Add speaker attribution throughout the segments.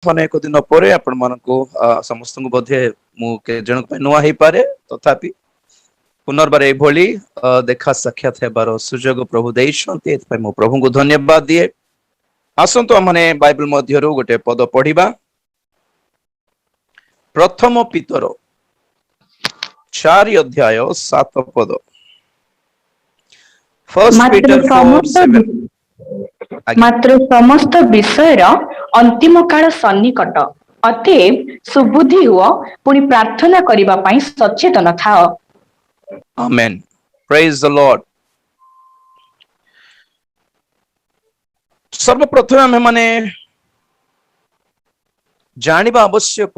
Speaker 1: अनेक दिन पर आपण मानक समस्त बोधे मुझे नुआ हो पारे तथापि पुनर्बार ये देखा साक्षात हेबार सुजोग प्रभु देइछन्ति मु प्रभु को धन्यवाद दिए। आसंतु हमने बाइबल मध्यरु गोटे पद पढ़िबा। प्रथम पीतर 4 अध्याय 7 पद। First Peter 4:7।
Speaker 2: मात्र समस्त विषयर अंतिम काल सन्निकट अतएव सुबुद्धि हुआ पुणी प्रार्थना करिबा पई सचेतन थाओ।
Speaker 1: आमेन। Praise the lord. सर्वप्रथम आम माने जानिबा आवश्यक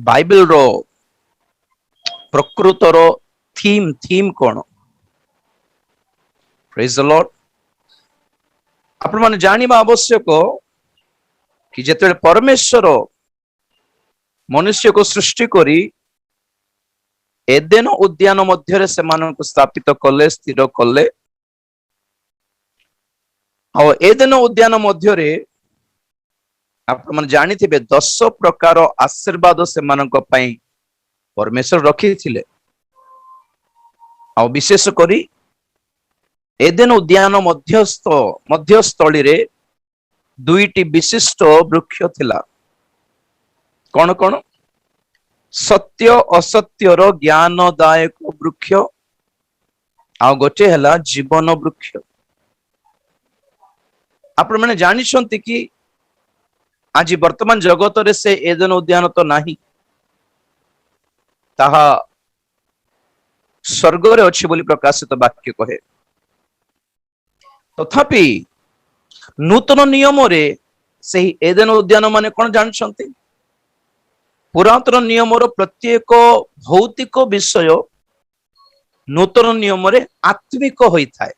Speaker 1: बाइबल रो प्रकृतर थीम कौन। Praise the lord. आपण माने जानिबा आवश्यक कि जेते परमेश्वर मनुष्य को सृष्टि करी एदेन उद्यान मध्य से मानक स्थापित कले स्थिर कले और एदेन उद्यान मध्य आप मन जानी थे 10 प्रकार आशीर्वाद से मानक पई परमेश्वर रखी थिले। और विशेष करी एदेन उद्यान मध्यस्थली रे 2टी विशिष्ट वृक्ष थिला। कौन कौन? सत्य असत्यर ज्ञानदायक वृक्ष आ गोटे हला जीवन वृक्ष। आपण माने जानि छंती कि आज वर्तमान जगत रे से एदेन उद्यान तो नाही, ताहा स्वर्ग रे अछि बोली प्रकाशित वाक्य कहे। तथापि नूतन नियम रे सही एदेन उद्यान माने कोन जानि छंती? पुरातन नियम प्रत्येक भौतिक विषय नूतन नियम रे आत्मिक होता है।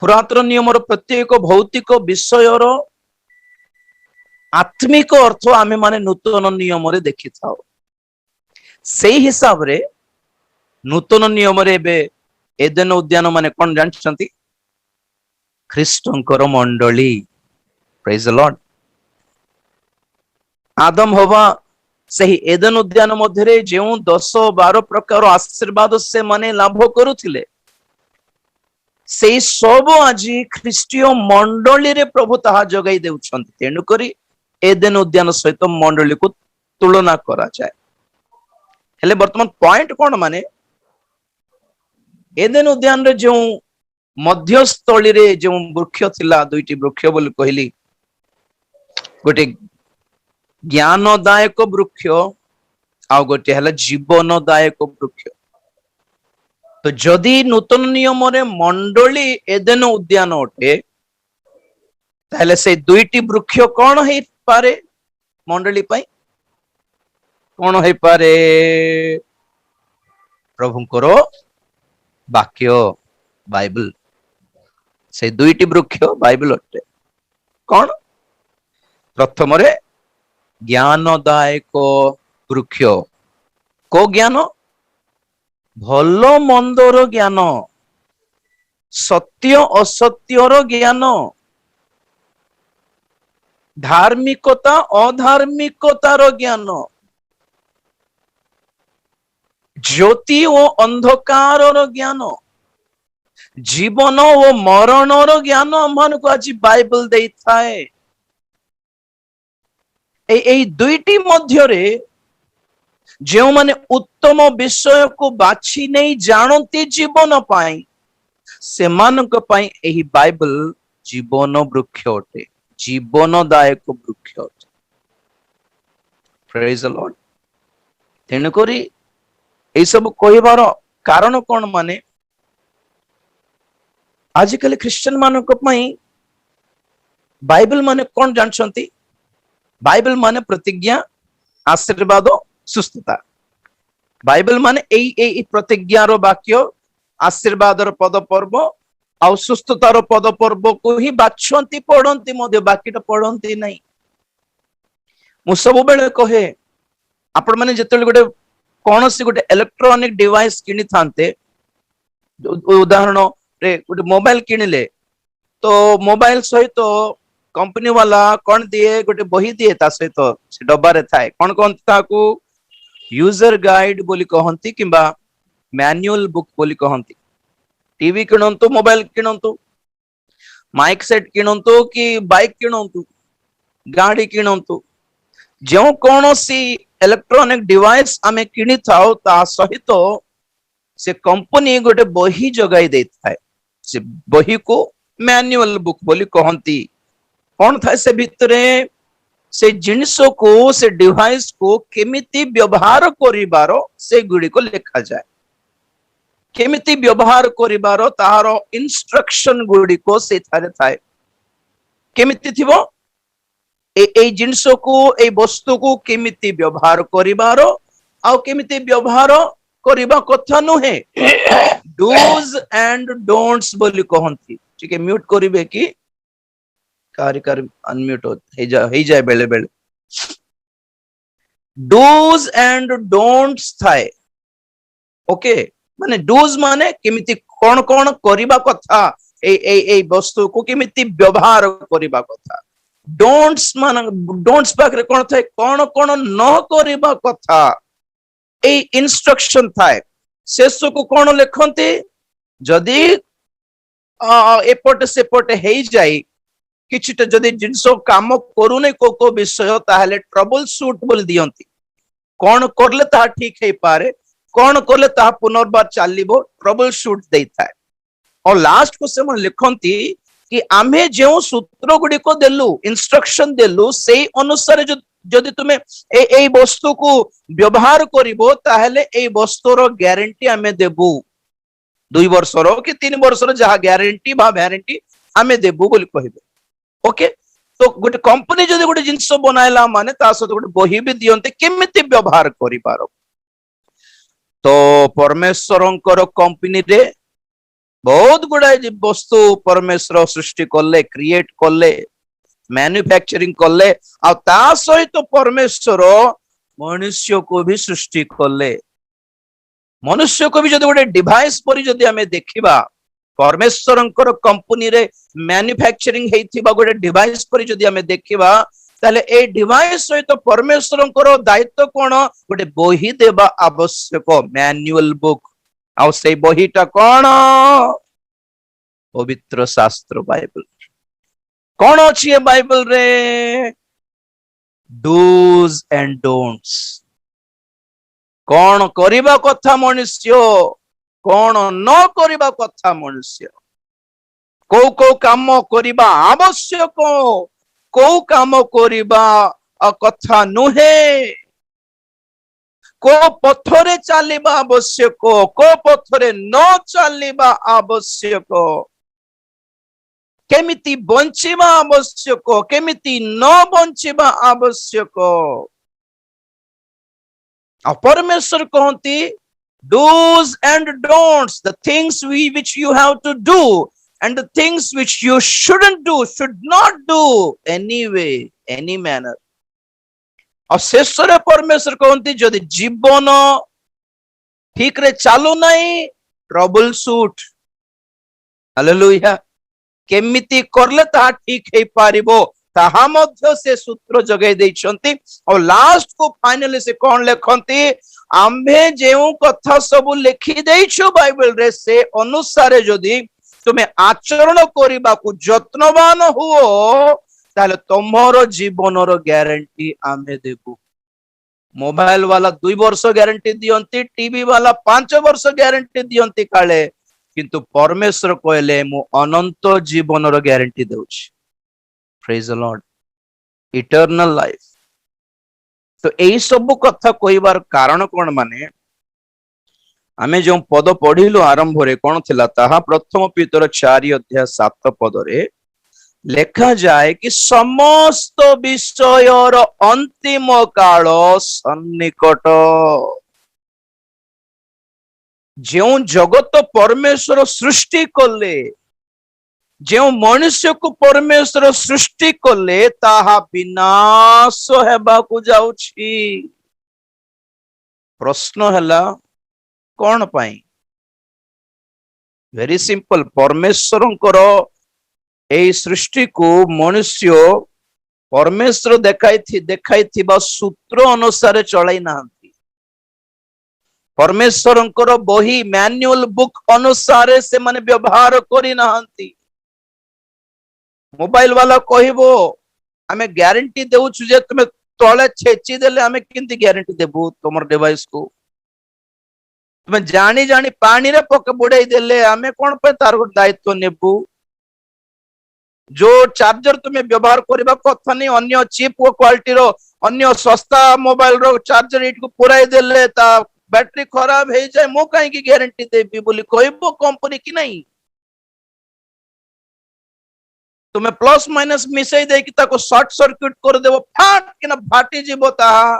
Speaker 1: पुरातन नियम प्रत्येक भौतिक विषय आत्मिक अर्थ आमे माने नूतन नियम रे देखि थाओ। से हिसाब रे नूतन नियम रे बे एदेन उद्यान माने कोन जानछंती? ख्रीष्टंकर मंडली। Praise the Lord. आदम हवा सही एदेन उद्यान मध्य जो 10-12 प्रकार आशीर्वाद से माने लाभ करुथिले से सब आज ख्रीष्टीय मंडली रे प्रभु ताहा जगाई देउछंती। तेनु करी एदेन उद्यान सहित मंडली को तुलना करा जाए। हेले वर्तमान पॉइंट कौन माने एदेन उद्यान रे जो मध्यस्थली रे जो वृक्ष थिला 2टी वृक्ष बोली कहली, गोटे ज्ञानदायक वृक्ष आ गोटे हला जीवनदायक वृक्ष। तो जदि नूतन नियम रे मंडली एदेन उद्यान अटे ताहले से 2टी वृक्ष कौन है पारे मंडली पाई? कौन है पारे? प्रभुंकर वाक्य बाइबल। से 2टी वृक्ष बाइबल अटे। कौन? प्रथम रे ज्ञानदायक वृक्ष। को ज्ञान? भलो मंदर ज्ञान, सत्य असत्यर ज्ञान, धार्मिकता अधार्मिकतार ज्ञान, ज्योति ओ अंधकार ज्ञान, जीवन ओ मरणर ज्ञान मन को आज बाइबल दे थाए। ए 2टी मध्यरे जो माने उत्तम विषय को बाछि नहीं जानती जीवन पाई से मानक पाई एही बाइबल जीवन वृक्ष अटे, जीवनदायक वृक्ष अटे। Praise the lord. तेणु करी ए सब कहिबार कारण कौन माने आजिकल ख्रिस्टियन मानक पाई बाइबल माने कौन जानछंती? बाइबल माने प्रतिज्ञा, आशीर्वाद, सुस्थता। बाइबल माने एई प्रतिज्ञार वाक्य, आशीर्वादर पद पर्व आ सुस्थतार पद पर्व को ही बाछंती पढ़ंती मध्य बाकीटा पढ़ंती नहीं। मु सब बेले कहे आपण माने जेतले गोटे कोनोसी गोटे इलेक्ट्रॉनिक डिवाइस किनी थांते, उदाहरण रे गोटे मोबाइल किनिले तो मोबाइल सहित कंपनी वाला कौन दिए गोटे बही दिए ता सहित से डब्बारे थाए कौन कहते ताकू यूजर गाइड बोली कहती किंबा मैनुअल बुक बोली कहती। टीवी किणंतु मोबाइल किणंतु माइक सेट किणंतु कि बाइक किणंतु गाड़ी किणंतु जो कौन सी इलेक्ट्रॉनिक डिवाइस आमे किणी थाओ ता सहित से कंपनी गोटे बही जगाई दे थाए। से बही को मैनुअल बुक बोली कहती। कौन था से भितरे से जिनिस को से डिवाइस को केमिति व्यवहार करिबारो से गुडी को लिखा जाए। केमिति व्यवहार करिबारो ताहारो इंस्ट्रक्शन गुडी को से थारे थाए। केमिति थिबो ए जिनिस को ए वस्तु को केमिति व्यवहार करिबारो आउ केमिति व्यवहार करिबा कथा नुहे डूज एंड डोंट्स बोली कहंती। ठीक है म्यूट करिवे कि कार्यकारी अनम्यूट हो जाए बेले बेले। डूज एंड डोंट्स थाए। ओके माने डूज माने केमिति कौन कौन करिबा कथा ए वस्तु को केमिति व्यवहार करिबा कथा। डोंट्स मान डोंट्स पाखरे कौन थाए कौन कौन न करिबा कथा ए इंस्ट्रक्शन थाए। शेष को कौन लिखते जदि एपटे सेपटे हेई जाए किछिटा जदि जिनस काम करूने को विषय ताहले ट्रबल शूट बोल दियंती। कौन करले ता ठीक है पारे कौन करले ता पुनर्बार चलिबो ट्रबल शूट देई थाए। और लास्ट को से मन लिखंती कि आमे जो सूत्र गुडी को देलु इंस्ट्रक्शन देलु से अनुसार जो जदि तुम्हें ए वस्तु को व्यवहार करिबो ताहले ए वस्तुर ग्यारंटी आमे देबु 2 वर्षर कि 3 वर्षर जहा ग्यारंटी बा वारंटी आमे देबु बोली कहिबे। ओके तो गोटे कंपनी जदि गोटे जिनिस बनाइला माने ता सहित गोटे बही भी दियंते केमिति व्यवहार करिबारो। तो परमेश्वरंकर कंपनी रे बहुत गुड़ाए वस्तु परमेश्वर सृष्टि कले क्रिएट कले मैन्युफैक्चरिंग कले आ ता सहित तो परमेश्वर मनुष्य को भी सृष्टि कले। मनुष्य को भी जदि गोटे डिवाइस पर जदि आमे देखिबा परमेश्वरंकर कंपनी रे मैन्युफैक्चरिंग हेइथिबा गोटे डिवाइस पर जदि आमे देखिबा ताले ए डिवाइस सहित परमेश्वरंकर दायित्व कोन गोटे बही देबा आवश्यक मैनुअल बुक। आ से बहीटा कोन पवित्र शास्त्र बाइबल। कौन अच्छी बाइबल रे डूज एंड डोंट्स। कौन करिबा कथा मनुष्य कौन न करिबा कथा मनुष्य को काम करिबा आवश्यक को काम करिबा कथा नुहे को पथरे चलिबा आवश्यक को पथरे न चलिबा आवश्यक केमिति बंचिबा आवश्यक केमिति न बंचिबा आवश्यक। परमेश्वर कहती do's and don'ts the things which you have to do and the things which you shouldn't do should not do anyway any manner। और शेषरे परमेश्वर कहती जदि जीवन ठीक रे चालू नहीं ट्रबल शूट। हालेलुया। केमिति करले ता ठीक है पारिबो ताहा मध्य से सूत्र जगै दैछंती। और लास्ट को फाइनली से कौन लेखंती आम्भे जेउ कथा सब लिखि दैछु बाइबल रे से अनुसारे जदि तुमे आचरण करिबा को यत्नवान हुओ ताले तमरो जीवनर ग्यारंटी आमे देबु। मोबाइल वाला 2 वर्ष ग्यारंटी दियंती टीवी वाला 5 वर्ष ग्यारंटी दियंती काले किंतु परमेश्वर कहले मु अनंत जीवनर ग्यारंटी देउछि। Praise the lord eternal life. तो यही सब कथा कहबार कारण कौन माने आमे जो पद पढ़िलु आरंभ रे कौन थिला ताहा प्रथम पीतर 4 अध्याय 7 पद रे लेखा जाए कि समस्त विषयर अंतिम काल सन्निकट। जो जगत परमेश्वर सृष्टि कले जो मनुष्य को परमेश्वर सृष्टि कले ताहा विनाश हेबाकु जाउछि। प्रश्न हैला कौन पाई? Very simple. परमेश्वरंकर एई सृष्टि को मनुष्य परमेश्वर देखाई सूत्र अनुसार चलाई ना, परमेश्वर बही मैनुअल बुक अनुसार से माने व्यवहार करी ना। मोबाइल वाला कहबो आमे ग्यारंटी देउछु जे तुमे तळे छेची देले आमे किंती ग्यारंटी देबु तमर डिवाइस को, तुमे जानी जानी पानी रे पक बुड़ाई देले आमे कोन पे तार दायित्व नेबु। जो चार्जर तुम्हें व्यवहार करबा कथा नहीं, अन्य चीप क्वालिटी रो अन्य सस्ता मोबाइल रो चार्जर इट को पुराई देले ता बैटरी खराब हो जाए, मो कहीं की गारंटी देबी बोली कहबो कंपनी की नहीं। तुम्हें प्लस माइनस मिसई दे कि ताको शॉर्ट सर्किट कर देबो, फाट कि ना फाटी जीवो ताहा,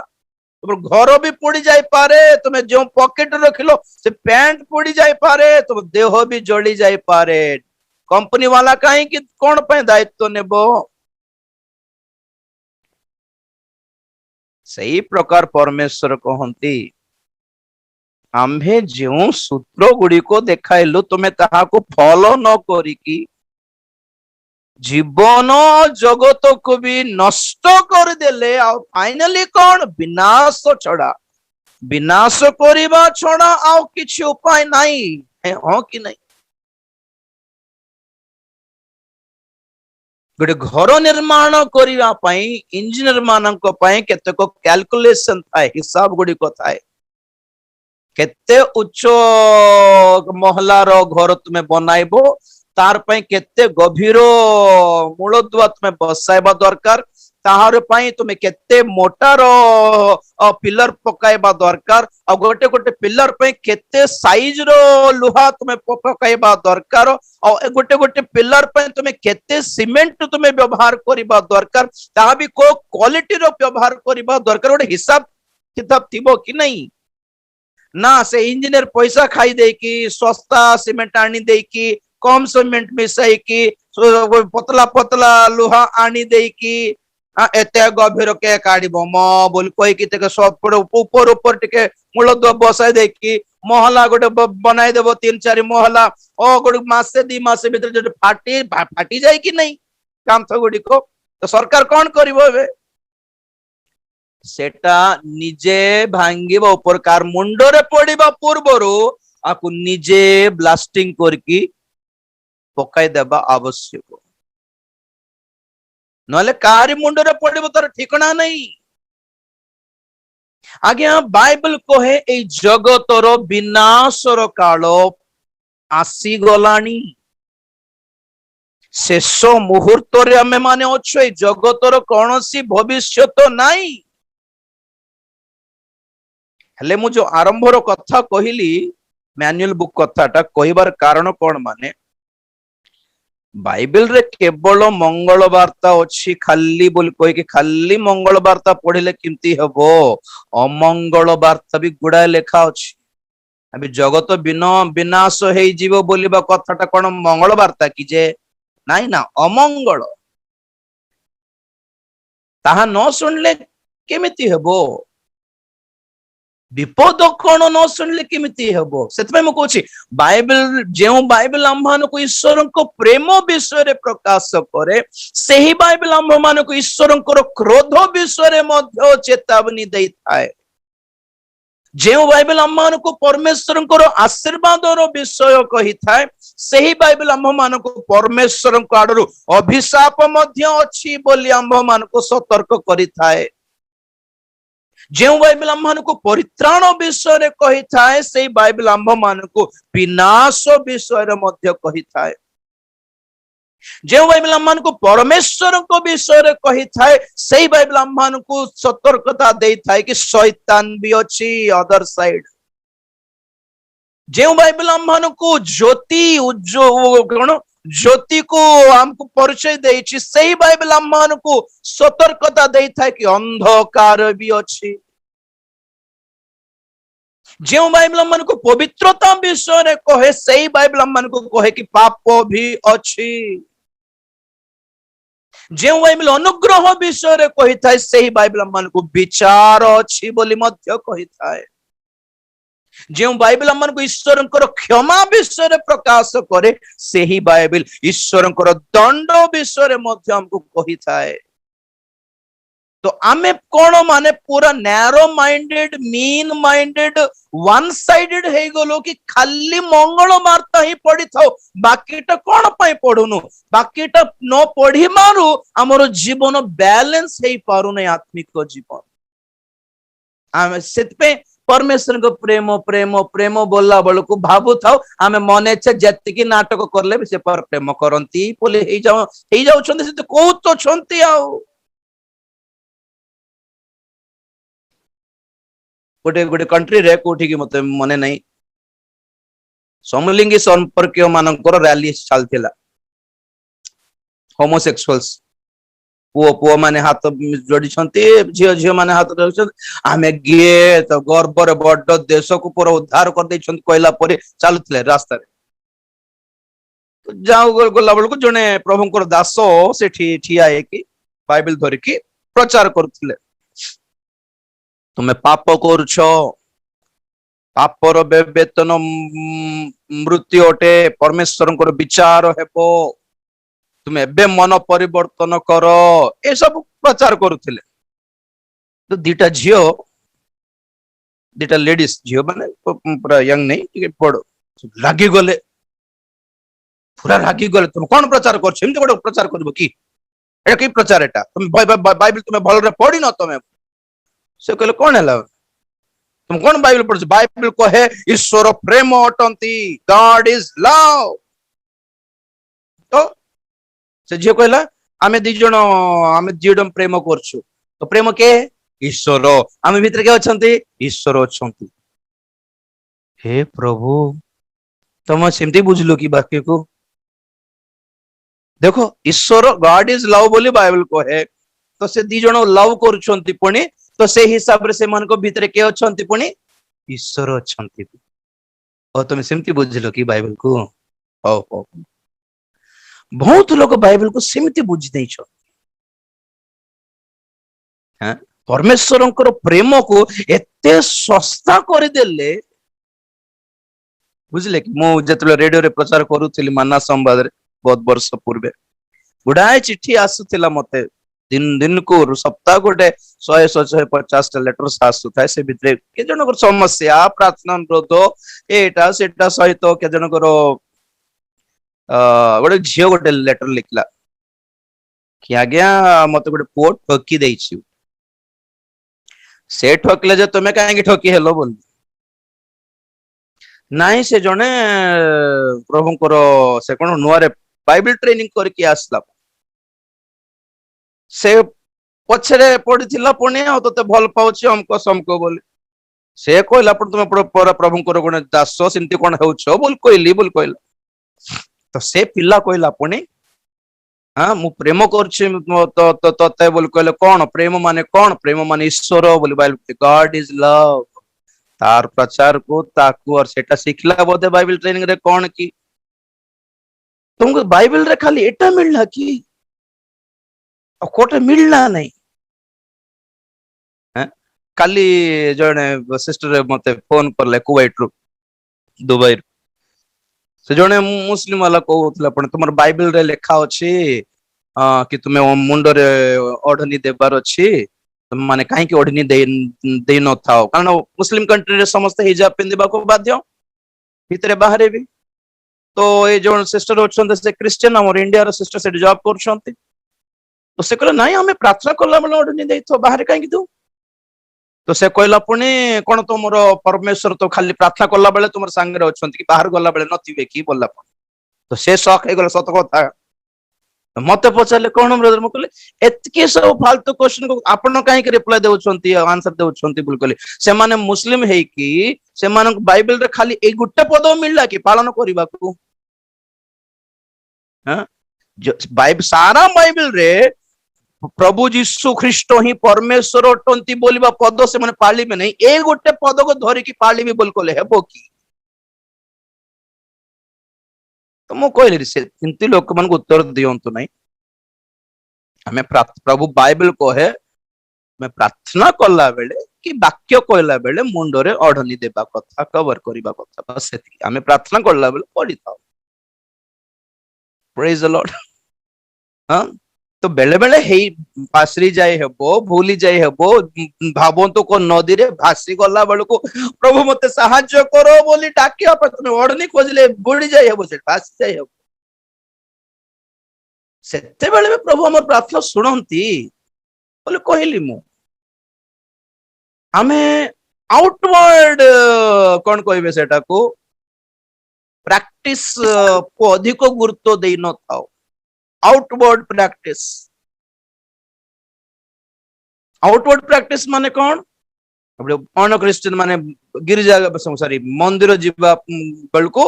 Speaker 1: तुम घर भी पोड़ी जाई पारे, तुम्हें जो पॉकेट रखिलो से पैंट पोड़ी जाई पारे, तुम देह भी जली जाई पारे। कंपनी वाला कहीं कि कौन पे दायित्व नेबो। सही प्रकार परमेश्वर कहती आम्भे जो सूत्र गुड़ी को देखाइलु तुम्हें ताहा को फॉलो न करिकी जीवन जगत को भी नष्ट कर देले, आ फाइनली कौन विनाश छड़ा, विनाश करिबा छड़ा आ किछि उपाय नहीं है। हाँ कि नहीं, गोटे घर निर्माण करिबा पई इंजीनियर मानक पई केतेको कैलकुलेशन थाए, हिसाब गुडी को थाए। केते उच्च महला रो घर तुमे बनाइबो तार पई केते गभीर मूलदुआ तुमे बसाइबा दरकार, ताहार पई तुमे केते मोटार पिलर पकाइबा दरकार, आ गोटे गोटे पिलर पई केते साइज रो लुहा तुमे पकाइबा दरकार, आ गोटे गोटे पिलर पई तुमे केते सीमेंट तुमे व्यवहार करिबा दरकार, ता भी को क्वालिटी रो व्यवहार करिबा दरकार। गोटे हिसाब किताब थिबो कि नहीं ना, से इंजीनियर पैसा खाई दे कि सस्ता सीमेंट आनी दे कि कम सीमेंट मिसाई कि पतला पतला लुहा आनी दे कि एते गभीर के काढ़िबो म बोल कोई कि ते सब ऊपर ऊपर टिके मूलदुआ बसाई दे कि महला गोटे बनाई देबो 3-4 महला, ओ गोटे मासे 2 मासे भीतर जो फाटी जाए कि नहीं कांथ गुडी को, तो सरकार कौन करिवो एबे सेटा निजे भांगिबा ऊपर कार मुंडरे पड़िबा पूर्वरु आकु निजे ब्लास्टिंग करकी पकाई देबा आवश्यक, नले कारी मुंडरे पड़िबो तार ठिकाना नहीं। आज्ञा बाइबल कहे ए जगतर विनाशर काल आसी गलानी, शेष मुहूर्त रे आमे माने अछु, ए जगतर कौनसी भविष्यत नहीं। हेले मु जो आरंभर कथा कहली मैनुअल बुक कथाटा कहबार कारण कौन माने बाइबल रे केवल मंगल वार्ता अच्छी खाली बोल कोई कि खाली मंगल वार्ता पढ़िले किमती हबो, अमंगल वार्ता भी गुड़ाए लेखा अछि। अभी जगत विनाश हेई जीवो बोलिबा कथाटा कोन मंगल वार्ता कि जे नहीं ना, अमंगल ताहा न सुनले केमिति हबो, विपद कौन न सुनले केमिति हबो। सेतपे मु कहूची बाइबल जेउ बाइबल आम्भान को ईश्वर को प्रेम विषय रे प्रकाश करे, सेही बाइबल आम्भान को ईश्वर को क्रोध विषय रे मध्य चेतावनी देई थाए। जेउ बाइबल आम्भान को परमेश्वर को आशीर्वाद रो विषय कहि थाए, सेही बाइबल आम्भान को परमेश्वर को आडरु अभिशाप मध्य अछि बोली आम्भान को सतर्क करि थाए। जो बाइबल आम्भान को परित्राण विषय रे कहि थाए, सेही बाइबल आम्भान को विनाश विषय रे मध्य कहि थाए। जो बाइबल आम्भान को परमेश्वर को विषय रे कहि थाए, सेही बाइबल आम्भान को सतर्कता देई थाए कि शैतान भी अछि अदर साइड। जो बाइबल आम्भान को ज्योति उज्जवल ज्योति को हमको परिचय देइछि, सही बाइबल आम्भान को सतर्कता देई थाए कि अंधकार भी अछि। जो बाइबल आम्भान को पवित्रता विषय रे कहे, सही बाइबल आम्भान को कहे कि पाप भी अछि। जो बाइबल अनुग्रह विषय रे कहि थाए, सही बाइबल आम्भान को विचार अछि बोली मध्य कहि थाए। जो बाइबल हमको ईश्वर क्षमा विषय प्रकाश करे से ही बाइबल ईश्वर दंड विषय हमको कही थाए। तो आमे कौन माने पूरा narrow minded mean minded one sided हे गलो कि खाली मंगल वार्ता ही पढ़ी थाओ बाकीटा कौन पाई पढ़ुनु बाकीटा न पढ़ी मारू हमर जीवन बैलेंस हे पारु नै आत्मिक जीवन आमे सेतपे परमेश्वर को प्रेम प्रेम प्रेम बोलला बेलू भावु थाओ आमे मने इच्छा जतिकी नाटक करले भी से पर प्रेम करंती बोले हे जाउछन्ती से तो कहू तो छन्ती आउ गोटे गोटे कंट्री रे कोठी की मते मने नहीं समलिंगी संपर्क मानकर रैली चलथिला होमोसेक्सुअल्स पुओ पुओ माने हाथ जोड़ी छंती झियो झियो माने हाथ जोड़ी छंती आमे गे तो गर्व रे बड़ देश को पूरा उद्धार कर दे छंती कहला परे चलथिले रास्ता रे तो जाऊ गोला बेल को जने प्रभु को दास से ठिया है कि बाइबल धरि की प्रचार करथिले तुम्हें पाप करुछ पापर वेतन मृत्यु अटे परमेश्वर विचार हेबो तुम्हें एबे मन परिवर्तन कर ए सब प्रचार करुथिले तो दीटा झियो दीटा लेडीज झियो माने पूरा यंग नहीं बड़ रागी गले पूरा रागी गले तुम कौन प्रचार करछ एमते गोटे प्रचार करबो कि एटा की प्रचार एटा तुम बाइबल तुम्हें भल रे पढ़ी न तमे से कहले कौन है तुम कौन बाइबल पढ़ बाइबल कहे ईश्वर प्रेम अटंती गॉड इज लव तो से झियो कहला आमे दी जण आमे जीडम प्रेम करछु तो प्रेम के ईश्वर आमे भीतर के अछंती ईश्वर अछंती हे प्रभु तुम सेमती बुझलो कि वाक्य को देखो ईश्वर गॉड इज लव बोली बाइबल कहे तो से दी जण लव करूछंती पुणी तो से हिसाब रे से मन को भीतर के अछंती पुणी ईश्वर अछंती और तुम सेमती बुझलो कि बाइबल को ओ बहुत लोग बाइबल को सेमती बुझ देइ छ हां परमेश्वर प्रेम को एते सस्ता कर देले बुझले कि मु जतले रेडियो रे प्रचार करूथिली माना संवाद रे बहुत वर्ष पूर्वे गुडाए चिट्ठी आसुथिला मते दिन दिन को सप्ताह गोटे 100-150 लेटर आसु थाए से भितरे के जनकर समस्या प्रार्थना अनुरोध एटा सेटा सहित के जनकर गोटे झियो गोटे लेटर लिखला कि आज्ञा मते गोटे पुओ ठकी देइछि से ठकले जे तुमे काहे ठकी हेलो बोल नाई से जने प्रभुंकर से कोन नुआरे बाइबल ट्रेनिंग करके आसला से पछरे पड़ीथिला पुणी आ तते भल पाउछि हमको समको बोले से कहला पर तुम प्रभुंकर गुण दास सेमती कोन हेउछो बोल कहला तो से पिल्ला कहला पुणी हां मु प्रेम करछि तो तते बोल कहले कोन प्रेम माने ईश्वर बोली बाइबल गॉड इज लव तार प्रचार को ताकू और सेटा सिखला बोधे बाइबल ट्रेनिंग रे कोन की तुमको बाइबल रे खाली एटा मिलला की और कोटे मिलना नहीं काली जने सिस्टर मते फोन करले कुवैत रु दुबई से जने मुस्लिम वाला कहउतला पण तुमर बाइबल रे लिखा अछि कि तुमे मुंड रे ओढनी देबार अछि तुम माने काहे कि ओढनी दे न थाओ कारण मुस्लिम कंट्री रे समस्त हिजाब पिंदिबा को बाध्य भीतरे बाहरे भी तो ये जो सिस्टर होछन से क्रिश्चियन हमर इंडिया रो सिस्टर से जॉब करछंती तो से कहला नहीं हमें प्रार्थना करला बेला ओढनी देइ तो बाहर काहे कि तू तो से कहला पुणी कोन तुमर परमेश्वर तो खाली प्रार्थना करला बेले तुमर संग रे होछंती कि बाहर गला बेले नथिबे की बोलला तो से शौक हे गला सत कथा मते पचाले कोन ब्रदर म कहले एतके सब फालतू क्वेश्चन को आपण काहे कि रिप्लाई देउछंती आंसर देउछंती बोल कहले से माने मुस्लिम हे कि से माने बाइबल रे खाली ए गुट्टे पद मिलला कि पालन करबा को हां बाइबल सारा बाइबल रे प्रभु जीशु ख्रीष्ट ही परमेश्वर अटंती बोलिबा पद से माने पाली में नहीं ए गोटे पद को धरि कि पाली भी बोल कहले हेबो की तो मु कहली से किंतु लोक मन को उत्तर दियंतु नहीं हमें प्रभु बाइबल को है मैं प्रार्थना करला बेले कि वाक्य कहला बेले मुंडरे अढनी देबा कथा कवर करिबा कथा बस सेति आमे प्रार्थना करला बेले पढि थाओ प्रेज द लॉर्ड हां तो बेले बेले हेई पासरी जाय हेबो भूली जाय हेबो भाबंतो को नदी रे भासी गला बेले को प्रभु मते सहाय्य करो बोली डाकिया पतने अढनी खोजले बुडी जाय हेबो से भासी जाय हेबो सेते बेले प्रभु हमर प्रार्थना सुनंती बोले कहली मु आमे आउटवर्ड कौन कहबे सेटा को प्रैक्टिस को अधिक गुरुत्व दे न थाओ आउटवर्ड प्रैक्टिस माने कौन अन क्रिश्चियन माने गिरिजा सॉरी मंदिर जीवा बेल को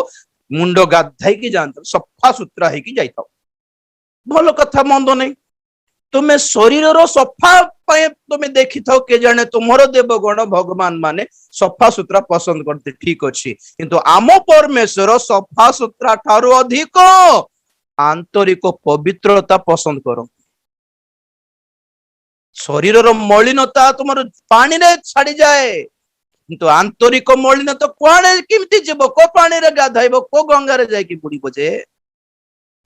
Speaker 1: मुंड गाधाई की जानता सफा सुतरा है कि जाइता भलो कथा मंद नहीं तुम्हें शरीर रो सफा तुम्हें देखी थाओ के जाने तुम्हारो देवगण भगवान माने सफा सुतरा पसंद करते ठीक अच्छी किंतु आम परमेश्वर सफा सुतरा ठारू अधिक आंतरिक पवित्रता पसंद करो शरीर रो मलिनता तुम पानी रे छाड़ी जाए किंतु आंतरिक मलिनता कुआड़े किमती जीव को पानी रे गाधाइब को गंगा रे जाई कि बुड़ीबो जे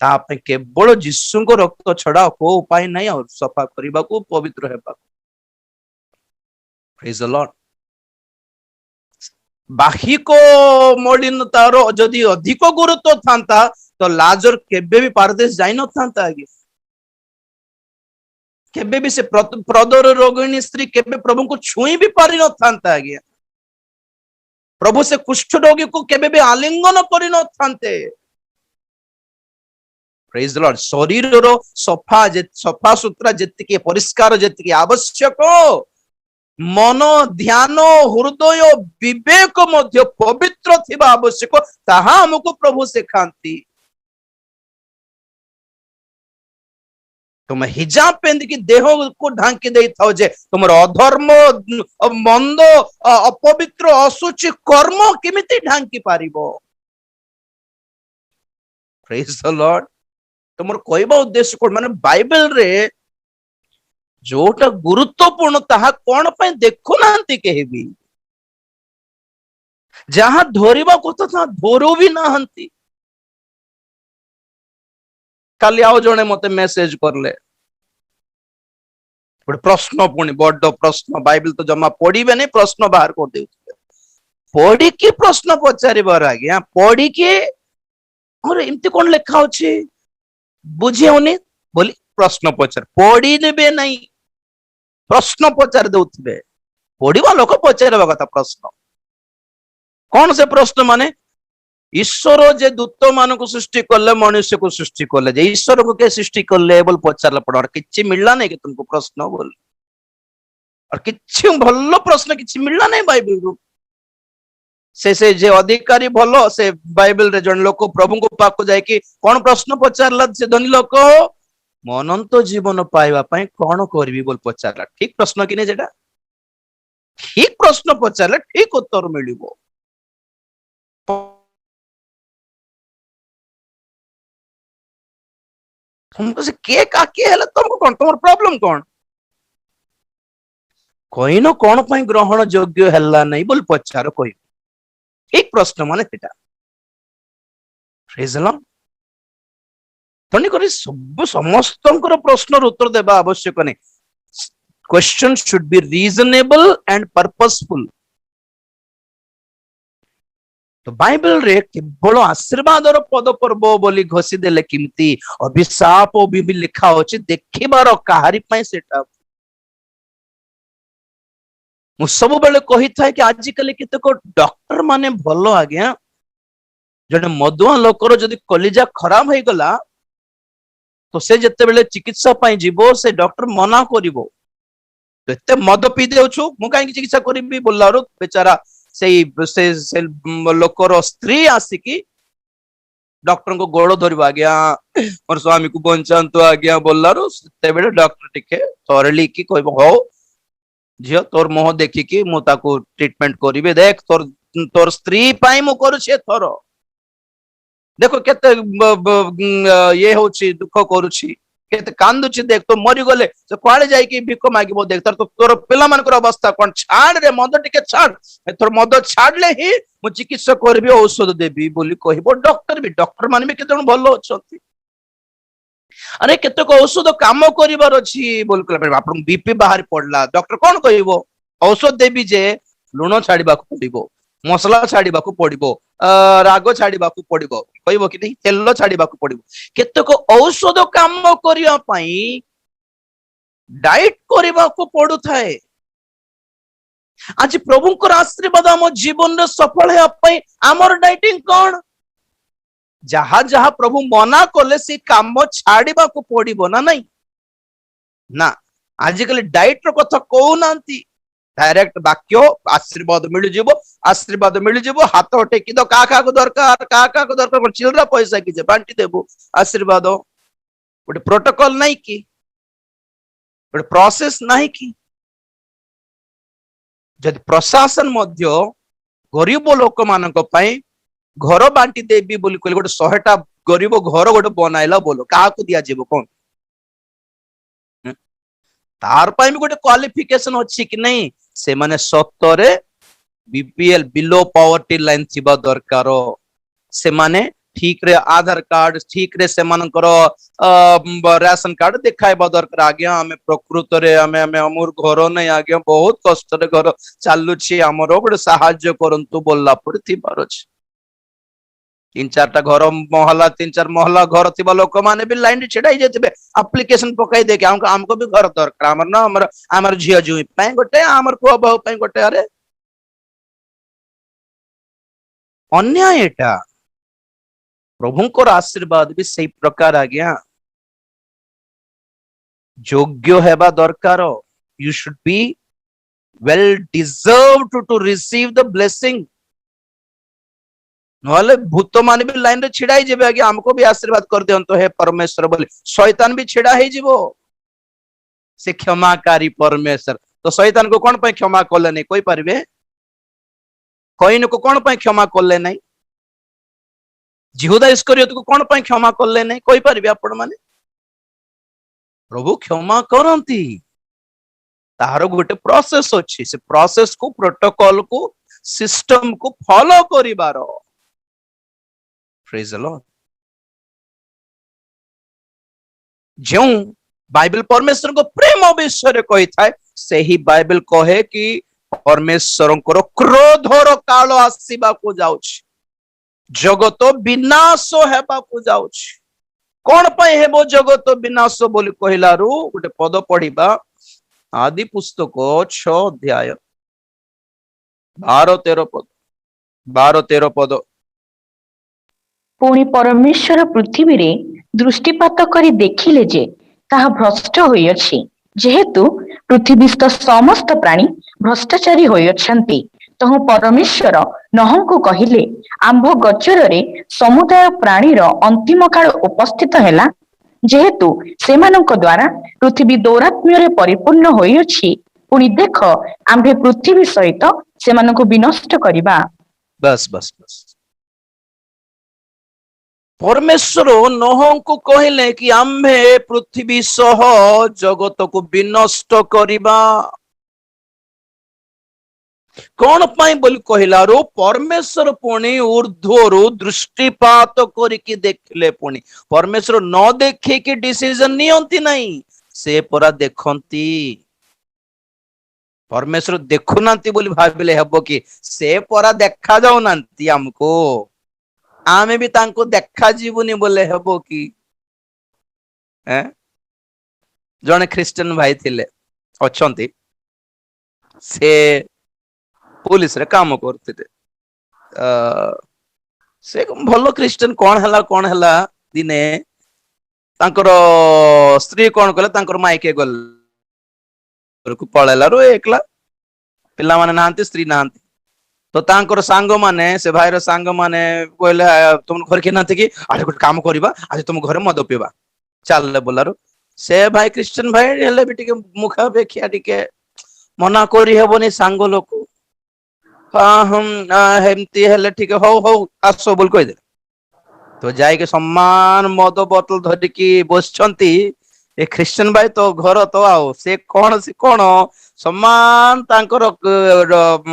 Speaker 1: तापे केवल जीशु को रक्त छड़ा को उपाय नहीं और सफा करने को पवित्र है प्रेज द लॉर्ड बाहिक मलिनतार जदि अधिक गुरुत्व था तो लाजर केबे भी पारदेश जाई न था आगे केबे भी से प्रदर रोगिणी स्त्री केबे प्रभु को छुई भी पारि न था आगे प्रभु से कुष्ठ रोगी को केबे भी आलिंगन करि न थांते प्रेज द लॉर्ड शरीर रो सफा सुतरा जेतिके परिष्कार जेतिके आवश्यक मन ध्यान हृदय विवेक मध्य पवित्र थिबा आवश्यक ताहा हमको प्रभु सिखांती तुम हिजाब पेंद की देह को ढांकी दे थाओ जे तुम अधर्म मंद अपवित्र असुचि कर्म केमिति ढांकी पारिबो प्रेज द लॉर्ड तुम कहवा उद्देश्य कौन माने बाइबल रे जोटा गुरुत्वपूर्ण ताहा कौन पे देखु नांती केही जहां धोरिबा कथा था धोरो भी नाहंती काली आओ जने मते मेसेज करले प्रश्न पुणी बड़ प्रश्न बाइबल तो जमा पढ़िबे नहीं प्रश्न बाहर कर देउथिबे पढ़ी की प्रश्न पचारिबार आज्ञा पढ़ी के और एमती कौन लिखा होछि बुझेउनी बोली प्रश्न पचार पढ़ी नेबे नहीं प्रश्न पचार देउथिबे पढ़िबा लोक पचारबा कथा प्रश्न कौन से प्रश्न माने ईश्वर जे दूत मान को सृष्टि कले मनुष्य को सृष्टि कले जे ईश्वर को के सृष्टि कले बोल पचारला पड़ और किछि मिलला नहीं कि तुमको प्रश्न बोल और किछि भलो प्रश्न किछि मिलला नहीं बाइबल को से जे अधिकारी भलो से बाइबल रे जन लोक प्रभु को पाक जाय कि कोन प्रश्न पचारला से धनी लोक मनंत जीवन पाइबा पई कोन करबी बोल पचारला ठीक प्रश्न कि नै जेटा ठीक प्रश्न पचारले ठीक उत्तर मिलिबो तुमको से के काके हैला तुमको कोन तुमर प्रॉब्लम कोन कोई न कोन पई ग्रहण योग्य हैला नहीं बोल पचार कोई ठीक प्रश्न माने सेटा प्रेज द लॉर्ड तनी करे सब समस्तंकर प्रश्न उत्तर देबा आवश्यक नहीं question should be reasonable and purposeful तो बाइबल रे केवल आशीर्वाद पद पर्व बोली घोषी देले किमती अभिशाप भी लिखा होची देखिबार काहारी पई सेटा मु सब बेले कही था कि आजिकल केतक डॉक्टर माने भलो आज्ञा जने मधुआ लोकर जदि कलिजा खराब हो गला तो से जते बेले चिकित्सा पाई जीवो से डॉक्टर मना करिवो तो एते मद पी देउछु मु काई चिकित्सा करिबी बोलारो बेचारा से लोकर स्त्री आसिकी डॉक्टर को गोड़ धरब आज्ञा मोर स्वामी को बंचातु आज्ञा बोलारो से बेले डॉक्टर टिके थरली की कहबो हो झियो तोर मुह देखिकी मु ताको ट्रीटमेंट करिवे देख तोर तोर स्त्री पाई मु करूछे थरो देखो केते ये होची दुख करूची केते कांदुची देख तो मरी गले से कुआड़े जाई कि भिख मागिबो देख तर तो तोर पिला मानकर अवस्था कोन छाड़ रे मद टिके छाड़ तोर मद छाड़ले ही मु चिकित्सा करबी औषध देबी बोली कहबो डॉक्टर मान भी केते भलो अछंती अरे केतक औषध काम करिवार अछि बोल कहला आपन बीपी बाहर पड़ला डॉक्टर कोन कहबो औषध देबी जे लुण छाड़ीबा को पड़िबो मसला छाड़ीबा को पड़िबो राग छाड़ीबा को पड़िबो कहबो कि नहीं तेल छाड़ीबा को पड़िबो केतक औषध काम करिया पई डाइट करिबा को पड़ु थाए आज प्रभुंकर आशीर्वाद हम जीवन रे सफल हे पई हमर डाइटिंग कोन जहा जहा प्रभु मना कले से काम छाड़ीबा को पड़िबो ना नहीं ना आजिकल डाइट रो कथा कहू नांती डायरेक्ट वाक्य आशीर्वाद मिल जीवो हाथ टेकी दो का को दरकार चिल्ड्रा पैसा कि बांटी देबो आशीर्वाद गोटे प्रोटोकॉल नहीं कि गोटे प्रोसेस नहीं कि जदि प्रशासन मध्य गरीब लोक मानक पई घर बांटी देबी बोली कहले गोटे 100टा गरीब घर गोटे बनाइला बोलो का को दिया जीवो कोन तार पई भी गोटे क्वालिफिकेशन अछि कि नहीं से माने सत्तरे बीपीएल बिलो पॉवर्टी लाइन थिबा दरकार से माने ठीक रे आधार कार्ड ठीक रे से मानकर राशन कार्ड देखाइबा दरकार आज्ञा हमें प्रकृत रे हमें हमर घर नहीं आज्ञा बहुत कष्ट रे घर चालू छी हमरो गोटे सहाय्य करंतु बोलला पर थिबार अछि 3-4टा घर मोहल्ला 3-4 मोहल्ला घर थिबा लोक माने भी लाइन छिड़ाई जेतिबे एप्लीकेशन पकाई दे के हमको भी घर दरकार हमर ना हमर झिया जुई पई गोटे हमर को बहु पई गोटे अरे अन्याय एटा प्रभुंकर आशीर्वाद भी सही प्रकार आ गया योग्य हेबा दरकार you should be well deserved to receive the blessing नहले भूत मान भी लाइन रे छिड़ाई जेबे आगे हमको भी आशीर्वाद कर दियंतो हे परमेश्वर बोले शैतान भी छिड़ा हे जीवो से क्षमाकारी परमेश्वर तो शैतान को कौन पे क्षमा करले नहीं कोई परिबे कईन को कौन पे क्षमा करले नहीं यहूदा इस्करियोत को कौन पे क्षमा करले नहीं कोई परिबे आपण माने प्रभु क्षमा करंती तारो गोटे प्रोसेस अछि से प्रोसेस को प्रोटोकॉल को सिस्टम को फॉलो करिबारो Praise the Lord. जो बाइबल परमेश्वर को प्रेम विषय कही था से ही बाइबल कहे कि परमेश्वर क्रोधर काल आसवा को जाउछ जगत विनाश हेबा को जाउछ कौन पे हेबो जगत विनाश बोली कहलारू गोटे पद पढ़िबा आदि पुस्तक 6 अध्याय 12-13 पद
Speaker 2: पुणी परमेश्वर पृथ्वी रे दृष्टिपात करी देखिले जे ताहा भ्रष्ट होइअछि जेहेतु पृथ्वीस्थ समस्त प्राणी भ्रष्टाचारी होइअछन्ति तहु परमेश्वर नहंकु कहिले आंभ गोचर समुदाय प्राणीर अंतिम काल उपस्थित हैला जेहेतु सेमानक द्वारा पृथ्वी दौरात्म्य परिपूर्ण होइअछि पुणी देख आंभे पृथ्वी सहित सेमानकु विनष्ट करिबा
Speaker 1: बस बस बस परमेश्वर नोह को कहले कि आम्भे पृथ्वी सह जगत को विनष्ट करिबा कौन पाई बोली कहलारो परमेश्वर पुणी ऊर्ध्वरु दृष्टिपात करिकी देखले पुणी परमेश्वर न देखे कि डिसीजन नियंती नहीं से परा देखंती परमेश्वर देखु नांती बोली भाबिले हबो कि से परा देखा जाउ नांती हमको आमे भी तांको देखा जीवनी बोले हेबो कि जने ख्रिस्टियन भाई थिले अछंती से पुलिस रे काम करते से भलो ख्रिस्टियन कौन हला दिने तांकर स्त्री कौन कले तांकर माइके गल को पळेला रो एकला पिला माने नांती स्त्री नांती तो तांकर सांग माने से भाईर सांग माने कहले तुम घर के नाते कि आज गोटे काम करबा आज तुम घर मद पीबा चल बोलारो से भाई क्रिश्चियन भाई हेले भी टिके मुखा बेखिया टिके मना करी हेबोनी सांग लोक हाँ हम हेमती हेले ठीक हो आसो बोल कहि दे तो जाई के सम्मान मद बोतल धरि की बसछंती ए ख्रिस्टियन भाई तो घर तो आओ से कौन समान तांकर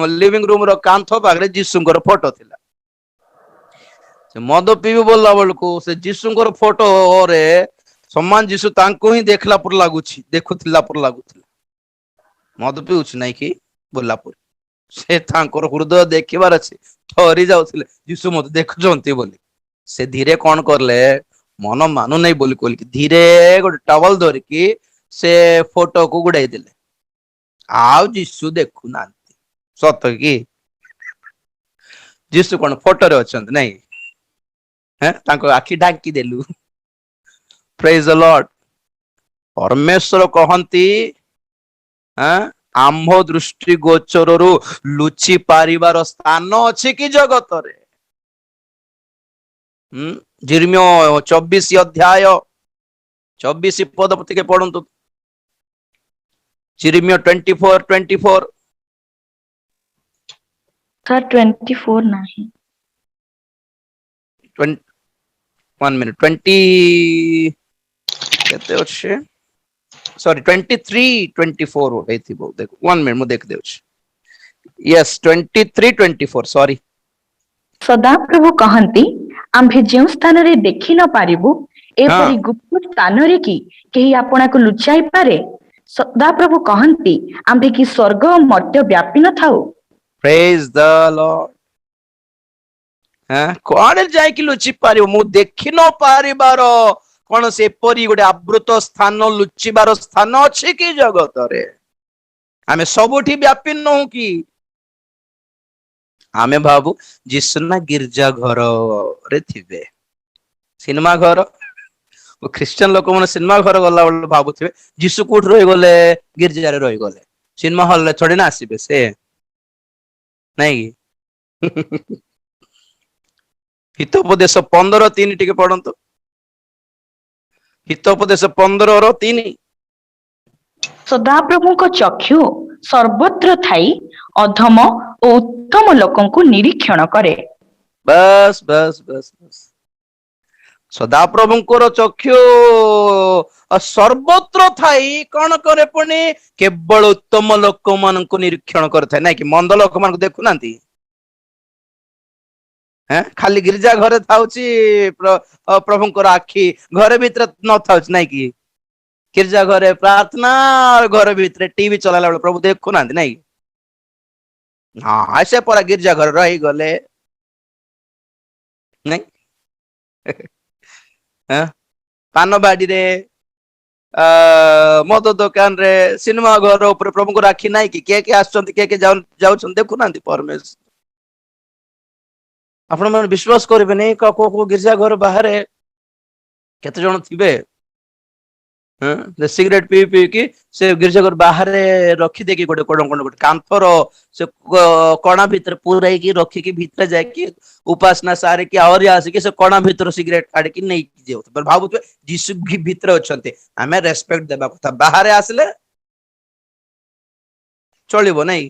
Speaker 1: लिविंग रूम रो कांथ पाखरे जीसुଙ୍କର फोटो थिला से मद पीबी बोलला बेलକୁ से जीसुଙ୍କର फोटो रे समान जीसु तांको ही देखला पर लागुछि देखुथिला पर लागुथिला मद पिउछ नाही कि बोलला पर से तांकर हृदय देखिबार अछि थरी जाउथिले जीसु मत देखुचंती बोली से धीरे कौन करले मन मानु नहीं बोली कोल कि धीरे गोटे टवल धरिकी से फोटो को गुड़ाई देले आउ जीसु देखु नांती सत कि जीसु कौन फोटो रे अछंत नहीं हैं तांको आखि ढांकी देलु प्रेज द लॉर्ड परमेश्वर कहंती हैं आम्भ दृष्टि गोचररु लुचि पारिबार स्थान अछि कि जगत रे जिर्म्यो 24 अध्याय 24 पद के पढ़ंतु जिर्म्यो 24
Speaker 2: सर 24 नहीं
Speaker 1: 1 मिनट 20 केते अछि सॉरी 23 24 हेथिबो देखो 1 मिनट मु देख देउछ यस 23 24 सॉरी
Speaker 2: सदाप्रभु कहନ୍ତି आम्भे ଯେଉଁ ସ୍ଥାନରେ ଦେଖି ନ ପାରିବୁ ଏପରି
Speaker 1: हाँ
Speaker 2: ଗୁପ୍ତ ସ୍ଥାନରେ କି କେହି ଆପଣଙ୍କୁ ଲୁଚାଇ ପାରେ ସଦାପ୍ରଭୁ କହନ୍ତି ଆମ୍ଭେ କି ସ୍ୱର୍ଗ ଓ ମର୍ତ୍ତ୍ୟ ବ୍ୟାପି ନଥାଉ
Speaker 1: प्रेज द लॉर्ड हाँ कोन जाय कि लुचि पारिबो मु देखि न पारिबार कोन से परी गोटे आवृत स्थान लुचिबार स्थान अछि कि जगत रे आमे सबुठी व्यापी नहु कि आमे भाबु जिसुना गिरजा घर रे थिबे सिनेमा घर वो ख्रिस्टियन लोक मन सिनेमा घर गला बेल भाबुथिबे जीसु कोठ रहि गले गिरजा रे रहि गले सिनेमा हॉल रे थोड़ी ना आसीबे से नहीं हितोपदेश 15:3 टिके पढ़ंतु हितोपदेश 15:3
Speaker 2: ସଦାପ୍ରଭୁଙ୍କ ଚକ୍ଷୁ ସର୍ବତ୍ର ଥାଇ ଅଧମ ଓ ଉତ୍ତମ ଲୋକଙ୍କୁ ନିରୀକ୍ଷଣ କରେ
Speaker 1: बस बस बस बस सदा प्रभुଙ୍କର ଚକ୍ଷୁ सर्वत्र थाई कौन करे पुणी केवल उत्तम लोक मानक निरीक्षण करथाय ना कि मंद लोक मानक देखु नांती हैं खाली गिरजा घरे थाउची प्रभुଙ୍କର आखि घरे भीतर न थाउची नाही कि गिरजा घरे प्रार्थना घर भीतर टीवी चलाला बेले प्रभु देखु नांती नाही हाँ ऐसे परा गिरजा घर रही गले नहीं हैं पान बाड़ी रे मद दुकान रे सिनेमा घर ऊपर प्रभु को राखी नाही कि के आछंती के जाउछन देखु नांती परमेश्वर आपण मन विश्वास करबे नहीं को गिरजा घर बाहर केते जण थिबे हैं सिगरेट पी पी कि से गिरजा घर बाहर रखी दे कि गोटे गोटे कांथर से कणा भीतर पूराई की रखी की भीतर जाय कि उपासना सारे कि और आसी कि से कणा भीतर सिगरेट काढ कि नहीं जेउ पर भाबुत जीसु भीतर अछंती हमें रेस्पेक्ट देबा कथा बाहर आसले चलिबो नहीं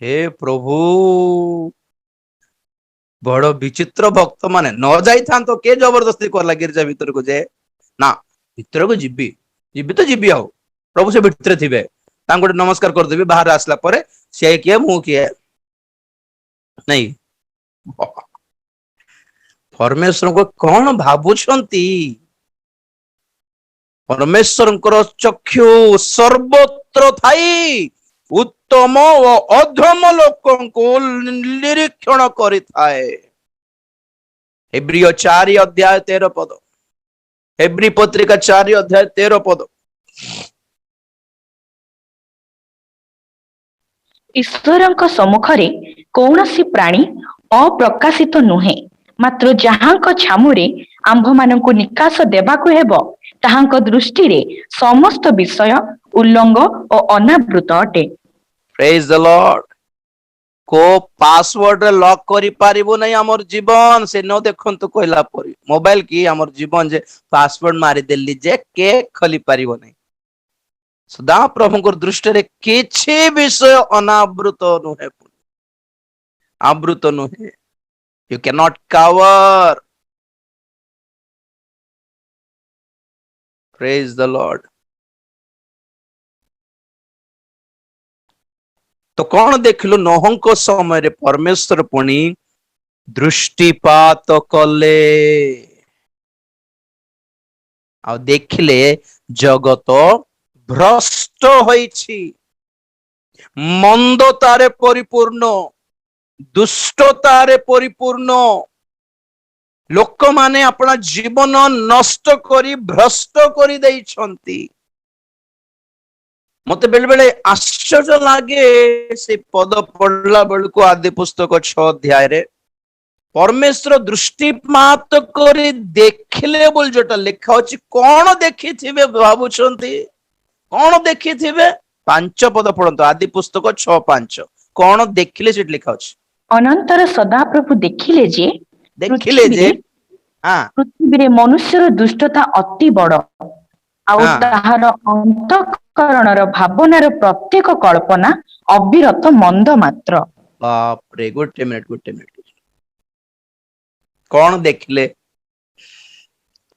Speaker 1: हे प्रभु बड़ विचित्र भक्त माने न जाई थान तो के जबरदस्ती करला गिरजा भीतर को जे ना भीतर को जीबी जीबी तो जीबी आओ प्रभु से भीतर थिबे तांको नमस्कार कर देबी बाहर आसला परे से किए मु किए नहीं परमेश्वर को कौन भाबुछंती परमेश्वर चक्षु सर्वत्र थाई उत्तम और अधम लोक को निरीक्षण करिथाए इब्रियो 4:13 पद इब्री पत्रिका 4:13 पद
Speaker 2: ଈଶ୍ୱରଙ୍କ ସମ୍ମୁଖରେ କୌଣସି ପ୍ରାଣୀ ଅପ୍ରକାଶିତ ନୁହେଁ ମାତ୍ର ଯାହାଙ୍କ ଛାମୁରେ ଆମ୍ଭମାନଙ୍କୁ ନିକାଶ ଦେବାକୁ ହେବ ତାହାଙ୍କ ଦୃଷ୍ଟିରେ ସମସ୍ତ ବିଷୟ ଉଲ୍ଲଙ୍ଗ ଓ ଅନାବୃତ ଅଟେ
Speaker 1: प्रेज द लॉर्ड को पासवर्ड रे लॉक करि पारिबो नहीं हमर जीवन से न देखंतु कहला परी मोबाइल की हमर जीवन जे पासवर्ड मारी देली जे के खली पारिबो नहीं सदा प्रभुଙ୍କର दृष्टि କିଛି विषय अनावृत नुहे आवृत नुहे you can not cover praise the Lord. तो कौन देखिलु नोहंको समय रे परमेश्वर पुणी दृष्टिपात कले आ देखिले जगत भ्रष्ट होइछि, मंदतारे परिपूर्ण, दुष्टतारे परिपूर्ण, लोक माने अपना जीवन नष्ट करी भ्रष्ट करी देइछंती। मते बेले बेले आश्चर्य लागे से पद पढ़ला बेलको आदि पुस्तक 6 अध्याय रे परमेश्वर दृष्टिपात करी देखिले बोल जोटा लिखा अछि। कौन देखिथिबे भाबुछंती? कौन देखिथिबे? 5 पद पढ़ंतो आदि पुस्तक 6:5 कौन देखिले सेट लिखा अछि।
Speaker 2: अनंतर सदाप्रभु देखिले जे
Speaker 1: देखिले जे हाँ
Speaker 2: पृथ्वी मनुष्यर दुष्टता अति बड़ आउ
Speaker 1: हाँ
Speaker 2: ताहार अंतःकरणर भावनार प्रत्येक कल्पना अविरत मंद मात्र।
Speaker 1: बाप रे, गोटे मिनिट कौन देखिले?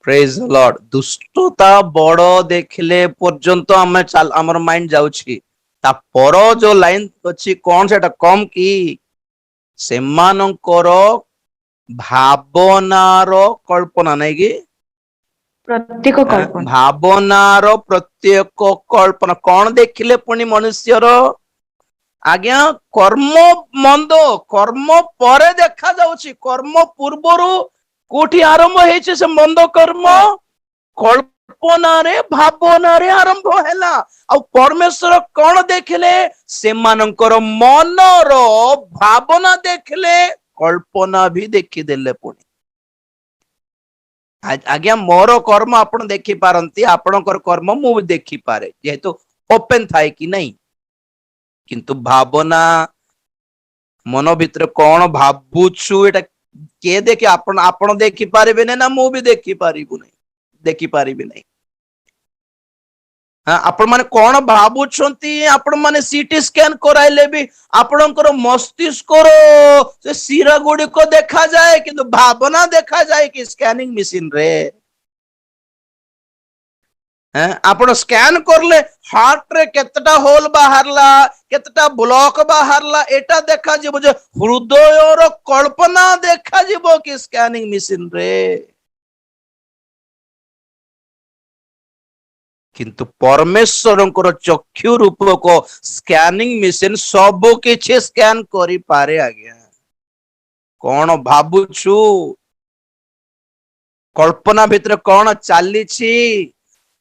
Speaker 1: Praise the Lord. दुष्टता बड़ देखिले पर्यंत आमे चाल हमर माइंड जाउछि, ता पर जो लाइन अछि कौन सेटा कम की सेमानंकर भावनार कल्पना नहीं कि
Speaker 2: प्रत्येक कल्पना
Speaker 1: भावनार प्रत्येक कल्पना कौन देखिले पुणी मनुष्यर आज्ञा कर्म मंद कर्म परे देखा जाउछि, कर्म पूर्वरु कोठी आरंभ हेछि से मंद कर्म कल्पना रे भावना रे आरंभ हैला। आ परमेश्वर कौन देखिले? सेमानंकर मनर भावना देखिले, कल्पना भी देखी देले पुणी। आज्ञा मोर कर्म आपण देखि पारंती, आपणकर कर्म मु देखि पारे जेहेतु ओपन थाए कि नहीं, किंतु भावना मन भीतर कौन भाबुछु एटा के देखि आपण आपण देखि पारिबे ना मु भी देखि पारिबु नहीं, देखि पारिबे नहीं। हाँ आपण माने कौन भाबुछंती आपण माने सीटी स्कैन कराइले भी आपणकर मस्तिष्क से सिरा गुडी को देखा जाए किंतु भावना देखा जाए कि स्कैनिंग मशीन रे। आपण स्कैन करले हार्ट रे केतटा होल बाहरला केतटा ब्लॉक बाहरला एटा देखा जीवो जे हृदय रो कल्पना देखा जीवो कि स्कैनिंग मशीन रे। किंतु परमेश्वरंकर चक्षु रूपक स्कैनिंग मशीन सब किछि स्कैन करि पारे आज्ञा। कौन भाबुछु कल्पना भीतर कौन चलीछि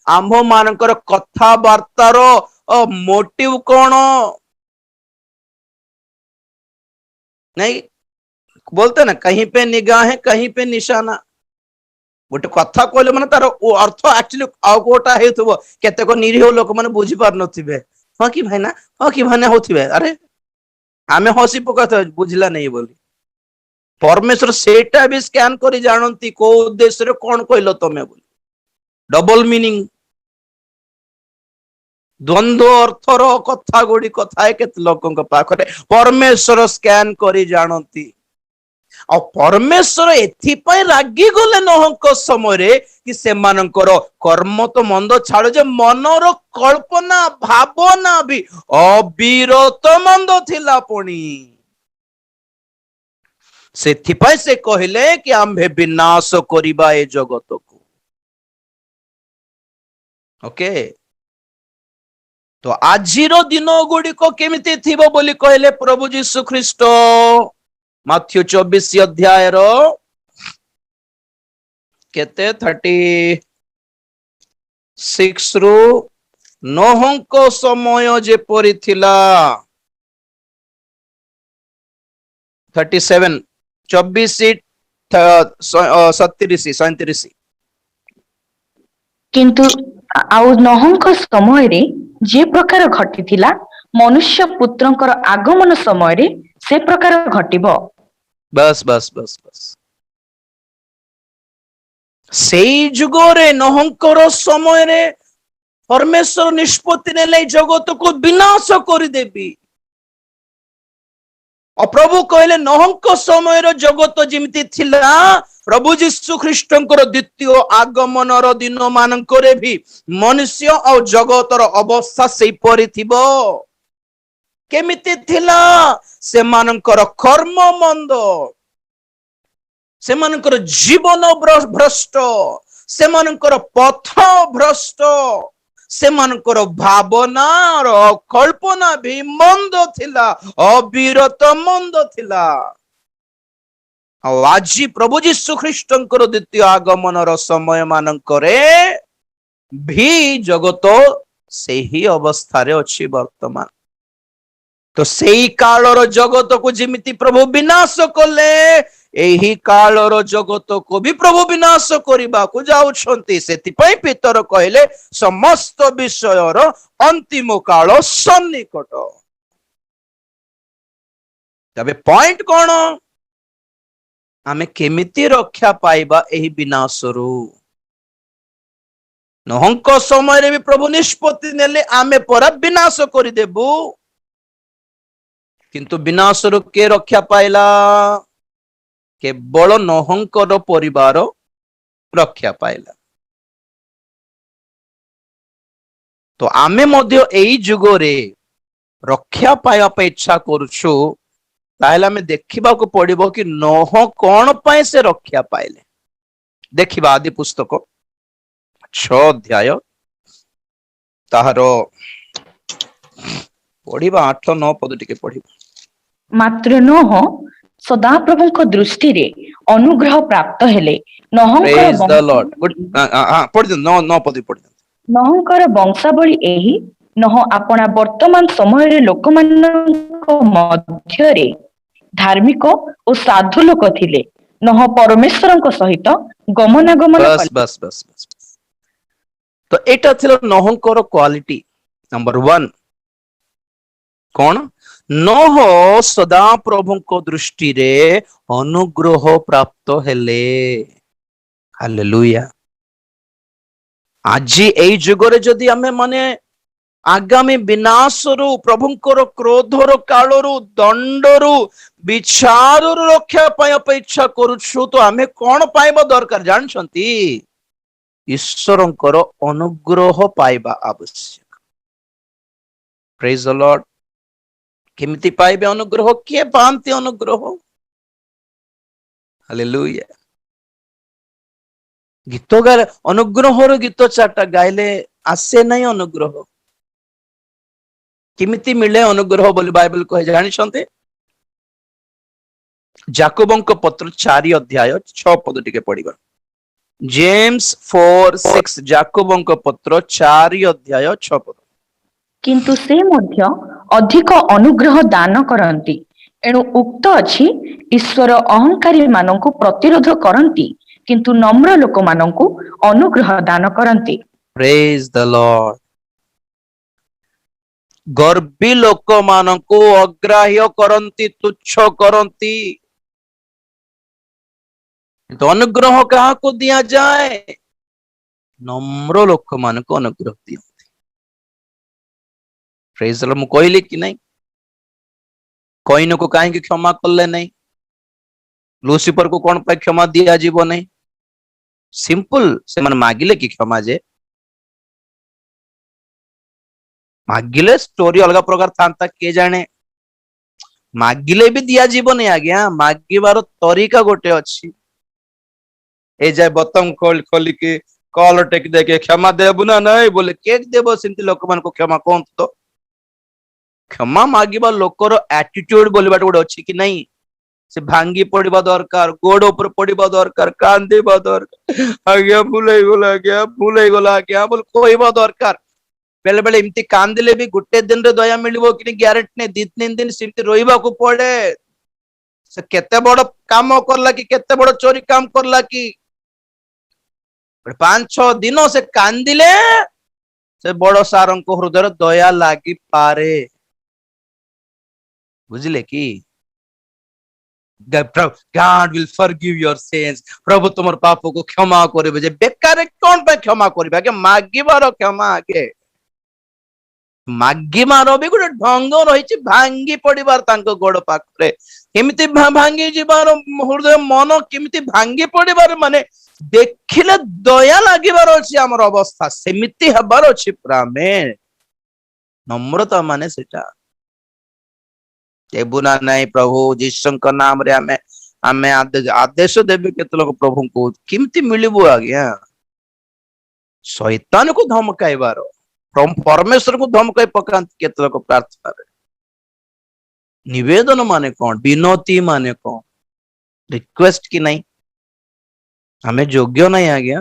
Speaker 1: आम्भ मानकर कथाबार्तार मोटिव कौन नहीं बोलते ना कहीं पे निगाह है कहीं पे निशाना। गोटे कथा कहले माने तार अर्थ एक्चुअली आउ कोटा हेथबो केतेक निरीह लोक माने बुझी पार नथिबे। हां कि भाईना हां कि भाने होथिबे अरे आमे हसी पकात बुझला नहीं बोली। परमेश्वर सेटा भी स्कैन करी जानंती को उद्देश्य रे कोन कहलो तमे बोली। डबल मीनिंग द्वंद्व अर्थर कथा गुडी कथाए केते लोकंक पाखरे परमेश्वर स्कैन करी जानंती। और परमेश्वर एथिपाई रागी गले नोहंक समय रे कि सेमानंकर कर्म तो मंद छाड़ जे मनर कल्पना भावना भी अविरत मंद थिला पुणी। सेथिपाई से कहले कि आम्भे विनाश करिबा ए जगत को। ओके तो आजिर दिन गुडी को केमिति थिबो बोली कहले प्रभु यीशु ख्रीष्ट माथ्यू 24 अध्याय रो केते 36 रु नोहंक समय जे परि थिला 37 24 37
Speaker 2: किंतु आउ नहंक समय रे जे प्रकार घटिथिला मनुष्य पुत्रंकर आगमन समय रे से प्रकार घटिबो।
Speaker 1: बस बस बस बस सेई जुगरे नहंकर समय रे परमेश्वर निष्पत्ति नेले जगत को विनाश करि देबी। और प्रभु कहले नहंक समय रो जगत जिमिति थिला प्रभु जीशु ख्रीष्टंकर द्वितीय आगमनर दिन मानकरे भी मनुष्य और जगतर अवस्था सेही परि थिबो। केमिति थिला से मानकर कर्म मंद, से मानकर जीवन भ्रष्ट, से मानकर पथ भ्रष्ट, से मानकर भावना कल्पना भी मंद थिला, अविरत मंद थिला। आज प्रभु जीशु ख्रीष्टंकर द्वितीय आगमनर समय मानकरे भी जगत सेही अवस्था रे अछि वर्तमान। तो सेही कालर जगत को जिमिति प्रभु विनाश कले, एही कालर जगत को भी प्रभु विनाश करिबा को जाउछंती। सेतिपई पितर कहले समस्त विषयर अंतिम काल सन्निकट। तबे पॉइंट कोन, आमे केमिति रक्षा पाइबा एही विनाशरू। नोहंक समय रे भी प्रभु निष्पत्ति नेले आमे परा विनाश करि देबु, किंतु विनाशरू के रक्षा पाइला? केवल नोहंकर परिवार रक्षा पाइला। तो आमे मध्य एई जुगरे रक्षा पाइबा पे इच्छा करूछु, ताहेला आमे देखिबा को पड़िबो कि नोह कोन पय से रक्षा पाइले। देखिबा आदि पुस्तक 6 अध्याय ताहारो पढ़िबा 8-9 पद टिके पढ़िबा।
Speaker 2: मात्र नोह सदाप्रभुଙ୍କ दृष्टिरे अनुग्रह प्राप्त हेले। नोहଙ୍କର ବଂଶାବଳୀ ଏହି। ନୋହ ଆପଣା ବର୍ତ୍ତମାନ ସମୟରେ ଲୋକମାନଙ୍କ ମଧ୍ୟରେ ଧାର୍ମିକ ଓ ସାଧୁ ଲୋକ ଥିଲେ। ନୋହ ପରମେଶ୍ୱରଙ୍କ ସହିତ ଗମନାଗମନ କଲେ।
Speaker 1: बस बस बस। तो एटा थिला नोहଙ୍କର क्वालिटी नंबर 1 कोन? नोह सदा प्रभुଙ୍କ दृष्टिरे अनुग्रह प्राप्त हेले। हालेलुया। आज एई जुगरे जदि आमे माने आगामी विनाशरू, प्रभुଙ୍କର क्रोधर कालरू, दंडरू, विचाररू रक्षा पाइबा इच्छा करूछु, तो आमे कोन पाइबा दरकार जानछंती? ईश्वरଙ୍କର अनुग्रह पाइबा आवश्यक। Praise the Lord. केमिति पाइबे अनुग्रह? किए पांति अनुग्रह? हालेलुया। गीत गाइले अनुग्रहर गीत 4टा गाइले आसे नहीं अनुग्रह। किमिति मिले अनुग्रह बोली बाइबल कहे जानिछंते? जाकोबଙ୍କ पत्र 4 अध्याय 6 पद टिके पढ़िबा। जेम्स 4:6 जाकोबଙ୍କ पत्र 4 अध्याय 6 पद।
Speaker 2: किंतु से मध्य अधिक अनुग्रह दान करंती। एणु उक्त अछि, ईश्वर अहंकारी मानंकु प्रतिरोध करंती, किंतु नम्र लोक मानंकु अनुग्रह दान करंती।
Speaker 1: Praise the lord. गर्वी लोक मानंकु अग्राह्य करंती, तुच्छ करंती। तो अनुग्रह कहा को दिया जाए? नम्र लोक मानंकु अनुग्रह दिया। Praise the Lord. मु कहली कि नहीं, कईन को कहीं क्षमा कले नहीं, लूसीफर को कौन पाई क्षमा दिया जीव नहीं? सिंपल से मन मागिले कि क्षमा जे मागिले स्टोरी अलग प्रकार था के जाने, मागिले भी दिया जीव नहीं। आज्ञा मागिबार तरीका गोटे अच्छी। ए जाए बतम खोली के कॉल टेक दे के क्षमा देबु ना नहीं बोले केक देबो, सिंती लोक मान को क्षमा कोन? तो क्षमा मागिबा लोकर एटीट्यूड बोलबा गोटे अच्छी कि नहीं? से भांगी पड़िबा दरकार, गोड़ ऊपर पड़िबा दरकार, कांदिबा दरकार, आज्ञा भूल गला, आज्ञा भूल गला, आज्ञा बोल कहबा दरकार। बेले बेले इमती कांदिले भी गुटे दिन रे दया मिलिबो कि ग्यारंटी ने 2-3 दिन सिमती रोइबा को पड़े। से केते बड़ काम करला कि केते बड़ चोरी काम करला कि 5-6 दिन से कांदिले से बड़ सारंक हृदय दया लागी पारे। बुझले कि God will forgive your sins। प्रभु तुमर पाप को क्षमा करिबे। जे बेकार कोन पे क्षमा करिबे? आगे मागिबार क्षमा, आगे मागिबार भी गोटे ढंग रही, भांगी पड़िबार तांको गोड़ पाखरे केमिति भांगी जीवार हृदय मन केमिति भांगी पड़िबार माने देखिले दया लागिबार अछि हमर अवस्था सेमिति हबार अछि प्रामे नम्रता माने सेटा एबुना नहीं प्रभु जीसुଙ୍କ नाम रे आमे आदेश देबे केते लोक प्रभु को केमिति मिलिबो आज्ञा शैतान को धमकाइबार परमेश्वर को धमकाई पकांत केते लोक प्रार्थना रे निवेदन माने कौन विनती माने कौन रिक्वेस्ट की नहीं हमें योग्य नहीं आज्ञा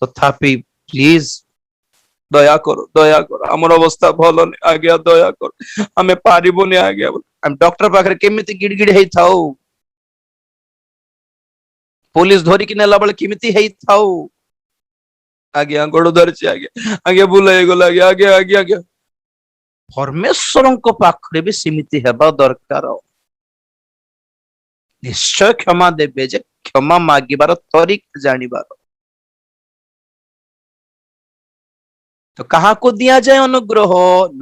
Speaker 1: तथापि प्लीज दया करो हमर अवस्था भलो नहीं आज्ञा दया करो हमें पारिबोनी आज्ञा हम डॉक्टर पाखरे केमिति गिड़गिड़ हेई थाउ पुलिस धोरी कि नेला बेले केमिति हेई थाउ आज्ञा गोड़ धरछि आज्ञा आज्ञा बुलाइ गला आज्ञा आज्ञा आज्ञा परमेश्वरଙ୍କ पाखरे भी सीमित हेबा दरकार निश्चय क्षमा देबे जे क्षमा मागिबार तरीका जानिबार तो कहा को दिया जाए अनुग्रह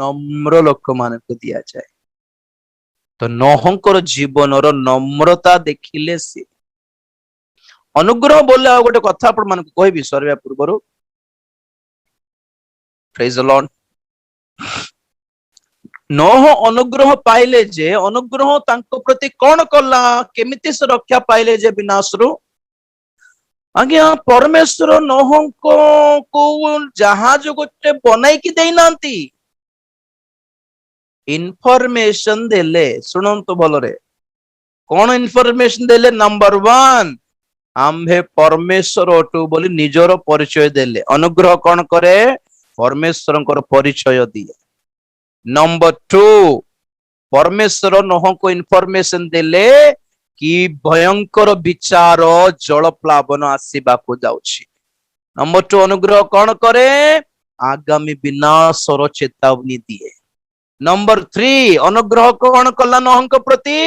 Speaker 1: नम्र लोक मान को दिया जाए तो नोहंकर जीवन रो नम्रता देखिले से अनुग्रह बोले आ गोटे कथा आपण मान को कहबी सरया पूर्वरु प्रेज द लॉर्ड नोह अनुग्रह पाइले जे अनुग्रह तांको प्रति कौन कला केमिति से रक्षा पाइले जे विनाश रु आज्ञा परमेश्वर नोह को जहाज गोटे बनाई की देई नांती इनफॉरमेशन देले सुनन तो भलो रे कौन इनफॉरमेशन देले नंबर 1 आम्भे परमेश्वर अटू बोली निजर परिचय देले अनुग्रह कौन करे परमेश्वर परिचय दिए नंबर 2 परमेश्वर नोह को इनफॉरमेशन देले कि भयंकर विचार जल प्लावन आसीबा को जाउछि नंबर 2 अनुग्रह कौन करे आगामी विनाशर चेतावनी दिए नंबर 3 अनुग्रह कौन कला नोह को प्रति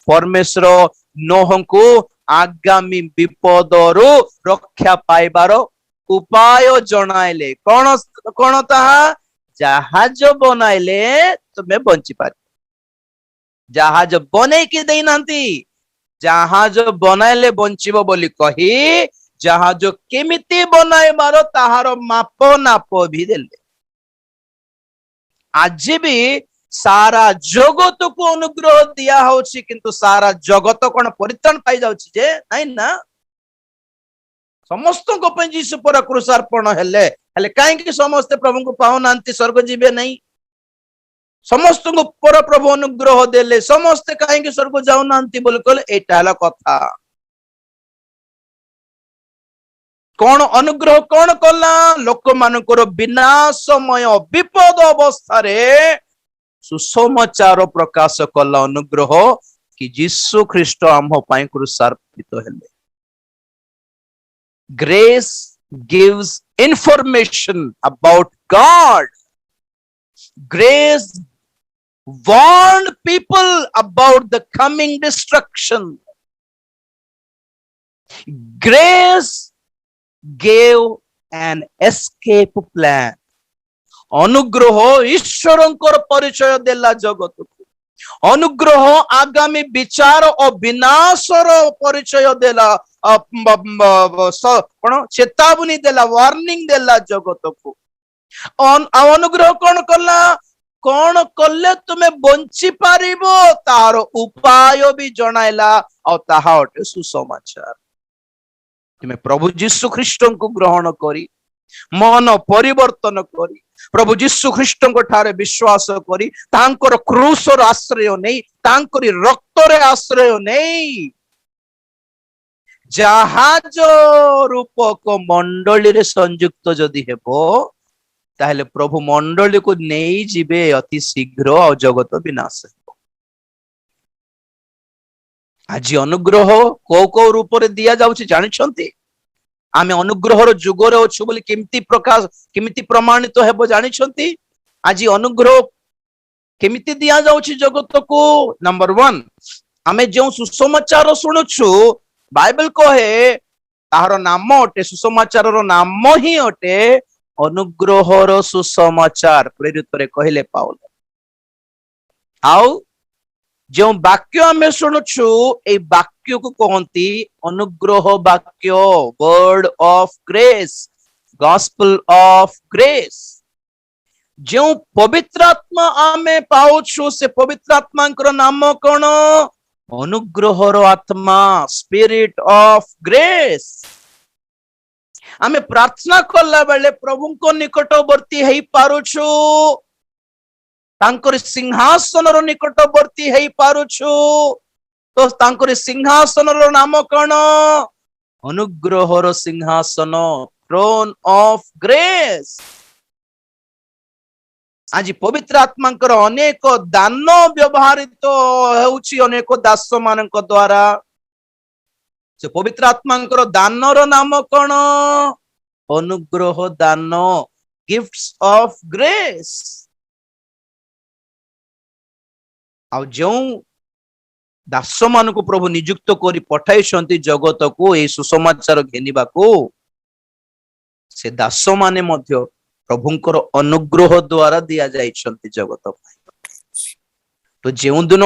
Speaker 1: परमेश्वर नोह को आगामी विपदरु रक्षा पाइबार उपाय जणाइले कौन कौन ताहा जहाज बनाइले तुम्हें बंची पार जहाज बने की देई नांती जहाज बनाइले बंचिबो बोली कही जहाज केमिति बनाइबार ताहार माप नाप भी देले आज भी सारा जगत को अनुग्रह दिया होछि किंतु सारा जगत कोन परित्राण पाई जाउछि जे नहीं ना समस्त को पे जीसु पर क्रूसार्पण हेले कहीं समस्त प्रभु को पाऊ नांती स्वर्ग जीवे नहीं समस्त को पर प्रभु अनुग्रह देले समस्त कहीं स्वर्ग जाऊ नांती बोल कहले एटा हला कथा कौन अनुग्रह कौन कला लोक मानकर विनाशमय विपद अवस्था रे सुसमाचार प्रकाश कला अनुग्रह कि यीशु ख्रीष्ट आम पाई क्रूसार्पित हेले grace gives information about God. Grace warned people about the coming destruction. Grace gave an escape plan. अनुग्रह ईश्वरंकर परिचय देला जगत को अनुग्रह आगामी विचार और विनाशर परिचय देला चेतावनी देला वार्निंग देला जगत को अनुग्रह कौन कला कौन कले तुम्हें बंची पारिबो तार उपाय भी जणाइला और ताहा अटे सुसमाचार तुम्हें प्रभु यीशु ख्रीष्ट को ग्रहण करी मन परिवर्तन करी प्रभु यीशु ख्रीष्ट ठारे विश्वास करी तांकर क्रूसर आश्रय नहीं तांकरी रक्तर आश्रय नहीं जहाज रूपक मंडली रे संयुक्त जदि हेबो ताहले प्रभु मंडली को नहीं जीवे अति शीघ्र और जगत विनाश हेबो आज अनुग्रह को रूप रे दिया जाउछि जानिछंती आमे अनुग्रहर जुगरे अछु बोली केमिति प्रकाश केमिति प्रमाणित हेबो जानिछंती आज अनुग्रह केमिति दिया जाउछि जगत को नंबर 1 आमे जो सुसमाचार सुनुछु बाइबल कहे ताहार नाम अटे सुसमाचार नाम ही अटे अनुग्रहर सुसमाचार प्रेरित रे कहले पाउल आउ जो वाक्य आम शुणुछु ए वाक्य को कहती अनुग्रह वाक्य, word of grace, gospel of grace. जो पवित्र आत्मा आमे पाउछु से पवित्र आत्मा नाम कौन? अनुग्रहर आत्मा, स्पिरिट ऑफ ग्रेस। आमे प्रार्थना कला बेले प्रभु को निकटवर्ती है पारुछु, तांकर सिंहासन निकटवर्ती है पारुछु। तो तांकर सिंहासन नाम कौन? अनुग्रहर सिंहासन, थ्रोन ऑफ ग्रेस। आज पवित्र आत्मा अनेक दान व्यवहारित होउछि अनेक दास मानक द्वारा। से पवित्र आत्मा दानर नाम कौन? अनुग्रह दान, गिफ्ट्स ऑफ ग्रेस। आ जो दास मान को प्रभु नियुक्त करी पठाई जगत को ए सुसमाचार घेनिबा को, से दास माने मध्य प्रभुंकर अनुग्रह द्वारा दिया जाइछन्ति जगत। तो जो दिन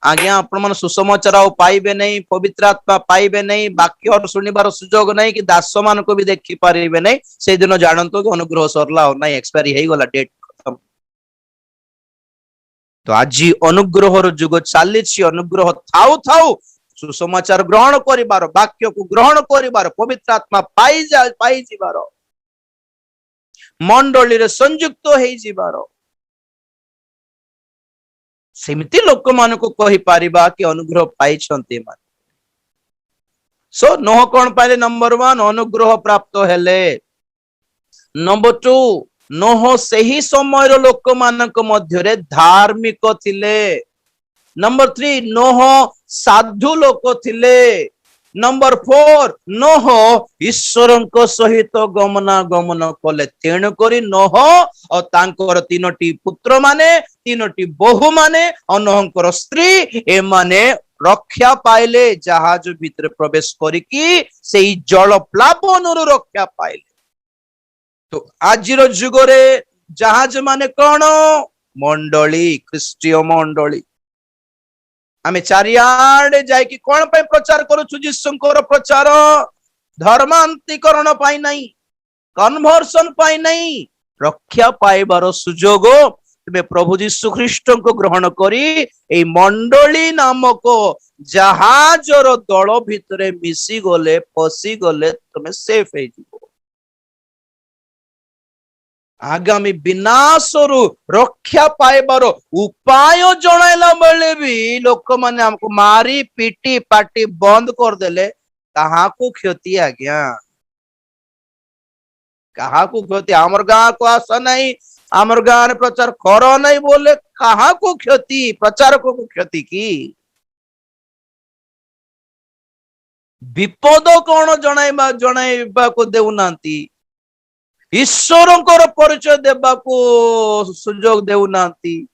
Speaker 1: आज्ञा आपण मन सुसमाचार पाइबे नहीं, पवित्र आत्मा पाइबे नहीं, वाक्य सुनिबार सुजोग नहीं कि दास मान को भी देखि पारिबे नहीं, से दिन जानतो कि अनुग्रह सरला और नहीं, एक्सपायरी हे गला, डेट खत्म। तो आज अनुग्रहर जुग चली, अनुग्रह थाउ थाउ सुसमाचार ग्रहण करिबार, वाक्य को ग्रहण करिबार, पवित्र आत्मा पाई जिबार, मंडली रे संयुक्त हो जिबार, सेमिति लोक मान को कहि पारिबा कि अनुग्रह पाई छन्ते मान। सो नोह कोन पाइले? नंबर 1 अनुग्रह प्राप्त हेले। नंबर 2 नोह सही समय लोक मानक मध्य रे धार्मिक थिले। नंबर 3 नोह साधु लोक थिले। नंबर 4 नोह ईश्वरଙ୍କ सहित गमनागमन कले। तेणु करी नोह और तांकर 3टी पुत्र माने, 3टी बहु माने और नोहंकर स्त्री ए माने रक्षा पाइले, जहाज भीतर प्रवेश करिकी सेई जल प्लावन रक्षा पाइले। तो आजिर जुगरे जहाज माने कौन? मंडली, ख्रीष्टीय मंडली। आमे चारियाडे जाइकी कौन पे प्रचार करूछु? यीशुंकर प्रचार। धर्मांतरीकरण पाई नहीं, कन्वर्सन पाई नहीं, रक्षा पाइबार सुजोग तुमे प्रभु यीशु ख्रीष्ट को ग्रहण करी ए मंडली नामक जहाजर दल भितरे मिसी गले, पसी गले, तुमे सेफ हे जिवो। आगामी विनाशरु रक्षा पाइबार उपाय जणाइला बेले भी लोक माने हमको मारी पीटी पाटी बंद कर देले, कहा को क्षति? आज्ञा कहा को क्षति? आमर गां को आशा नहीं, आमर गां प्रचार कर नहीं बोले कहा को क्षति? प्रचारक को क्षति की विपद कौन जणाइबा को देउनांती, ईश्वरंकर परिचय देबा को सुजोग देउनांती,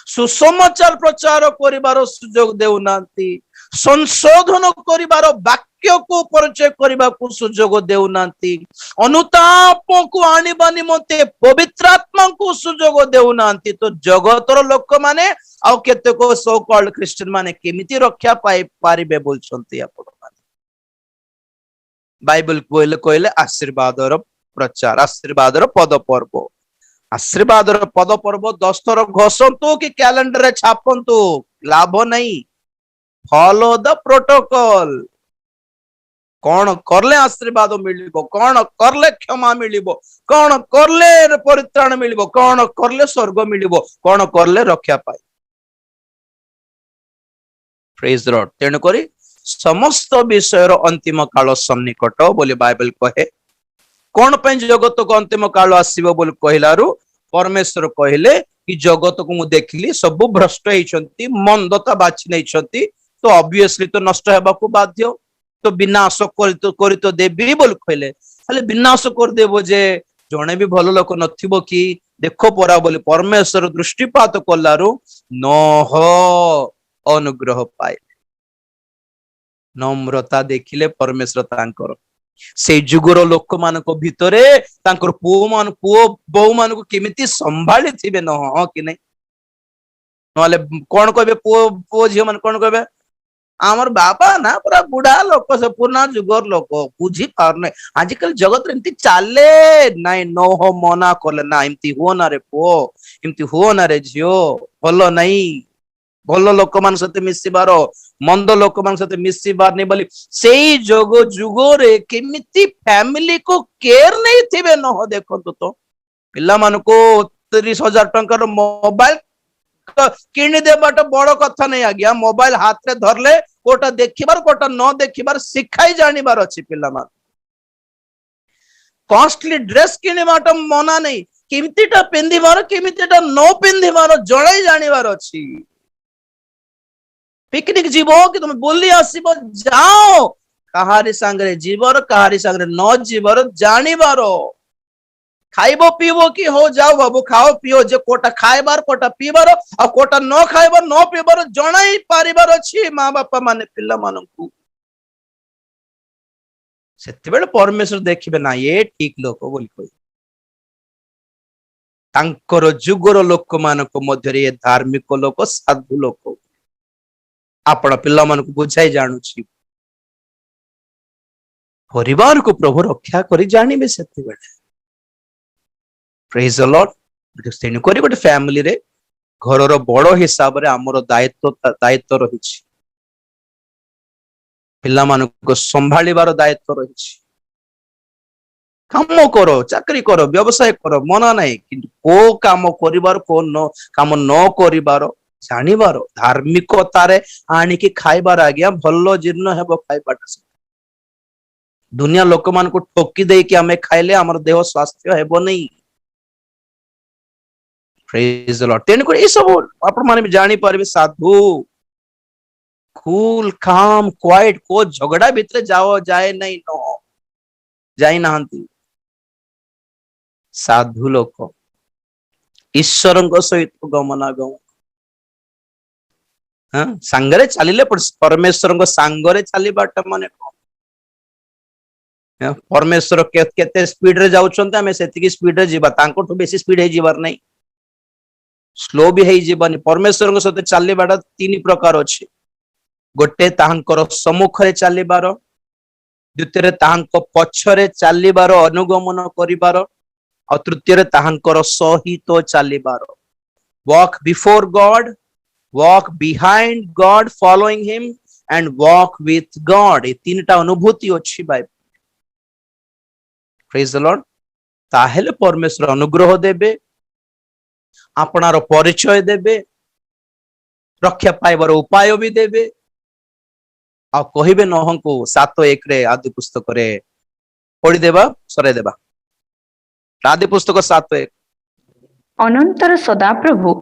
Speaker 1: सुसमाचार प्रचार करिबार सुजोग देउनांती, संशोधन करिबार वाक्य को परिचय करिबा को सुजोग देउनांती, अनुताप को आनिबा निमंते पवित्र आत्मा को सुजोग देउनांती। तो जगतर लोक माने आ केतेक सो कॉल्ड क्रिश्चियन माने केमिति रक्षा पाई पारिबे बोलछंती आपण माने? बाइबल कोइले आशीर्वादर प्रचार, आशीर्वादर पद पर्व, आशीर्वादर पद पर्व 10 थर घसंतु कि कैलेंडर रे छापंतु, लाभ नहीं। Follow the protocol. कौन करले आशीर्वाद मिलिबो, कौन करले क्षमा मिलिबो, कौन करले परित्राण मिलिबो, कौन करले स्वर्ग मिलिबो, कौन करले रक्षा पाई। Praise the lord. तेणु करी समस्त विषयर अंतिम काल सन्निकट बोली बाइबल कहे। कौन पे जगत को अंतिम काल आसीबो बोल कहलारु परमेश्वर कहले कि जगत को मु देखली सब भ्रष्ट होइछंती, मंदता बाछि नैछंती, तो ऑब्वियसली तो नष्ट हेबा को बाध्य, तो विनाश करी तो देबी बोल कहले। खाली विनाश कर देबो जे जणे भी भलो लोक नथिबो कि देखो परा बोली परमेश्वर दृष्टिपात कलारु नोह अनुग्रह पाइले। नम्रता देखिले परमेश्वर तांकर से जुगर लोक मान भितरे तांकर पुओ बहु मान को केमिति संभाली थिबे न कि नहीं? नहले कौन कहबे पुओ पुओ झियो मन कौन कहबे आमर बाबा ना पूरा बुढ़ा लोक से पुराना जुगर लोक बुझी पारने आजकल जगत रे एमती चाले नाइ नो हो मना कले ना एमती हो ना रे पुओ एमती हो ना रे झियो भलो नहीं भलो लोक मान सते मिसिबार मंद लोक मान सते मिसिबार नहीं बोली सेई जोगो जुगोरे केमिति फैमिली को केयर नहीं थिबे न हो देखंतु तो पिल्ला मान को 30,000 टंकार मोबाइल किणी देवाटा बड़ कथा नहीं आज्ञा मोबाइल हाथ रे धरले कोटा देखिबार कोटा न देखिबार शिखाई जानिबार अछि पिल्ला मान कॉस्टली ड्रेस किनिबाटा मना नहीं केमितिटा पिंधिबार केमितिटा न पिंधिबार जणाई जानिबार अछि पिकनिक जीवो कि तुम बुली आसीबो जाओ कहारी संगरे जीवर कहारी संगरे न जीवर जानिबार खाइबो पीबो कि हो जाओ बाबू खाओ पियो जे कोटा खाइबार कोटा पीबार आ कोटा न खाइबार न पीबार जणाई पारिबार अछि माँ बापा माने पिल्ला माननकु सेते बेले परमेश्वर देखिबे ना ये ठीक लोक बोली कहि तांकर जुगर लोक मानक मध्यरे ये धार्मिक लोक साधु लोक आपण पिल्ला मानकु बुझाई जानुछि परिवार को प्रभु रक्षा करी जानिबे सेते बेले प्रेज द लॉर्ड तेणु करी गोटे फैमिली रे घरर बड़ हिसाब रे हमर दायित्व रही पिल्ला मानको संभाळिबार दायित्व रही काम करो चाकरी करो व्यवसाय करो मना नहीं किंतु को काम करिबार को न काम न करिबार जानिबार धार्मिकता रे आनिकी खाइबार आज्ञा भल्लो जीर्ण हेबो खाइबाटा दुनिया लोक मान को ठोकी दे कि हमें खाइले हमर देह स्वास्थ्य हेबो नहीं प्रेज द लॉर्ड तेणु ये सब आपण माने जानी पारबे साधु कूल काम क्वाइट को झगड़ा भीतर जाओ जाए नहीं नो जाई नाहंती साधु लोक ईश्वरଙ୍କ सहित गमनागम हां संगरे चलिले परमेश्वरଙ୍କ संगरे चलिबाटा माने परमेश्वर केते स्पीड रे जाउछन्ते हमें सेतिकी स्पीड रे जीवा तांको तो बेसी स्पीड हे जीवार नहीं स्लो भी है जीवन परमेश्वर सहित चलवाटा 3 प्रकार अच्छे गोटे तांकर सम्मुख रे चलिबार द्वितीय तांको पछरे चलिबार अनुगमन करिबार और तृतीय तांकर सहित चलिबार walk before God walk behind God following him and walk with God ये 3टा अनुभूति अच्छी बाइबल प्रेज द लॉर्ड ताहेले परमेश्वर अनुग्रह देबे आपनार परिचय देबे रक्षा पाइबार उपाय भी देबे आ कहिबे नहंकु 7:1 रे आदि पुस्तक रे पढ़ी देबा सरे देबा आदि पुस्तक 7:1
Speaker 2: अनंतर सदाप्रभु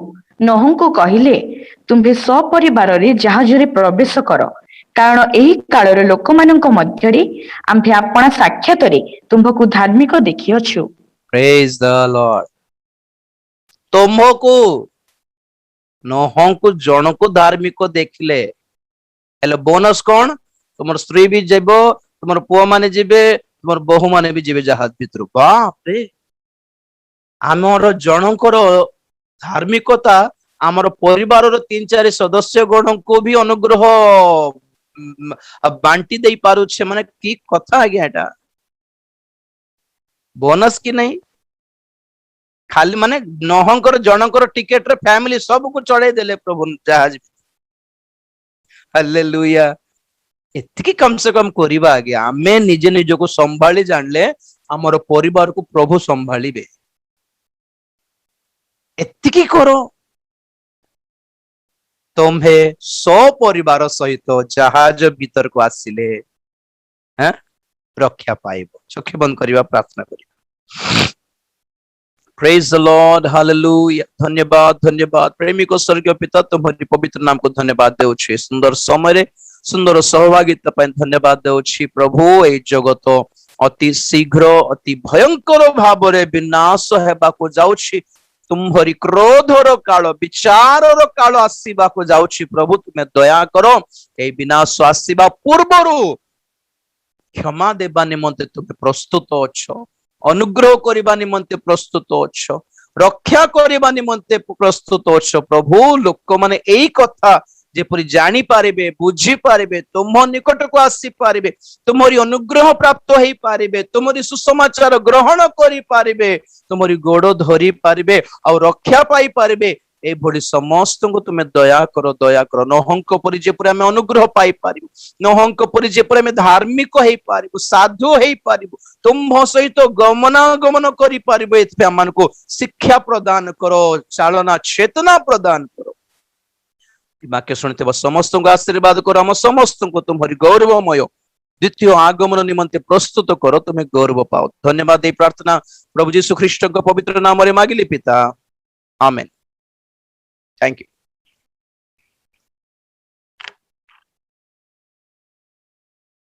Speaker 2: नहंकु कहिले तुम्भे सपरिवार रे जहाज रे प्रवेश कर कारण एही काल रे लोकमानंक मध्य रे आम्भे आपणा साक्षात रे तुम्भकु धार्मिक देखियछु
Speaker 1: प्रेज द लॉर्ड तुमको नहंकु जणको धार्मिक देखिले हेले बोनस कौन तुमर स्त्री भी जेबो तुमर पुआ माने जिबे तुमर बहु माने भी जिबे जहाज भितर बाप रे आमर जणकर धार्मिकता आमर परिवार रो 3-4 सदस्य गण को भी अनुग्रह बांटी दे पारु छे माने की कथा आ गया एटा बोनस की नहीं खाली माने नहंकर जनकर टिकेट रे फैमिली सब को चढ़े देले प्रभु जहाज हालेलुया एतिकी कम से कम करिबा आगे आमे निजे निज को संभाली जानले हमर परिवार को प्रभु संभालीबे एतिकी करो तुम्हे सो परिवार सहित जहाज भीतर को आसिले हैं रक्षा पाइबो चोखे बंद करिबा प्रार्थना करिबा Praise the Lord, hallelujah. धन्यवाद धन्यवाद प्रेमी को स्वर्गीय पिता तुम्हारी पवित्र नाम को धन्यवाद देउछि सुंदर समय रे सुंदर सहभागिता पय धन्यवाद देउछि प्रभु ए जगत अति शीघ्र अति भयंकर भाव रे विनाश हेबा को जाउछि तुम्हारी क्रोधर काल विचारर काल आसीबा को जाउछि प्रभु तुमे दया करो ए विनाश आसीबा पूर्वरु क्षमा देबा निमंते तुमे प्रस्तुत अछ अनुग्रह करबा निमंते प्रस्तुत अछ रक्षा करबा निमंते प्रस्तुत अछ प्रभु लोक माने एई कथा जेपरि जानी पारिबे बुझी पारिबे तुम निकट को आसी पारिबे तुमरी अनुग्रह प्राप्त होई पारिबे तुमरी सुसमाचार ग्रहण करि पारिबे तुमरी गोड़ धरी पारिबे और रक्षा पाई पारिबे ए भली समस्त को तुम्हें दया कर नोहंक परि जेपरि आमे अनुग्रह पाई पारिबु नोहंक परि जेपरि आमे धार्मिक होई पारिबु साधु होई पारिबु तुम सहित गमनागमन करि पारिबु एथि आमान को शिक्षा प्रदान करो चालना चेतना प्रदान करो वाक्य शुणुथिबा समस्त को आशीर्वाद करो हम समस्त को तुम्हारी गौरवमय द्वितीय आगमन निमंते प्रस्तुत करो तुम्हें गौरव पाओ धन्यवाद प्रार्थना प्रभु यीशु ख्रीष्ट पवित्र नाम रे मागिली पिता आमेन थैंक यू।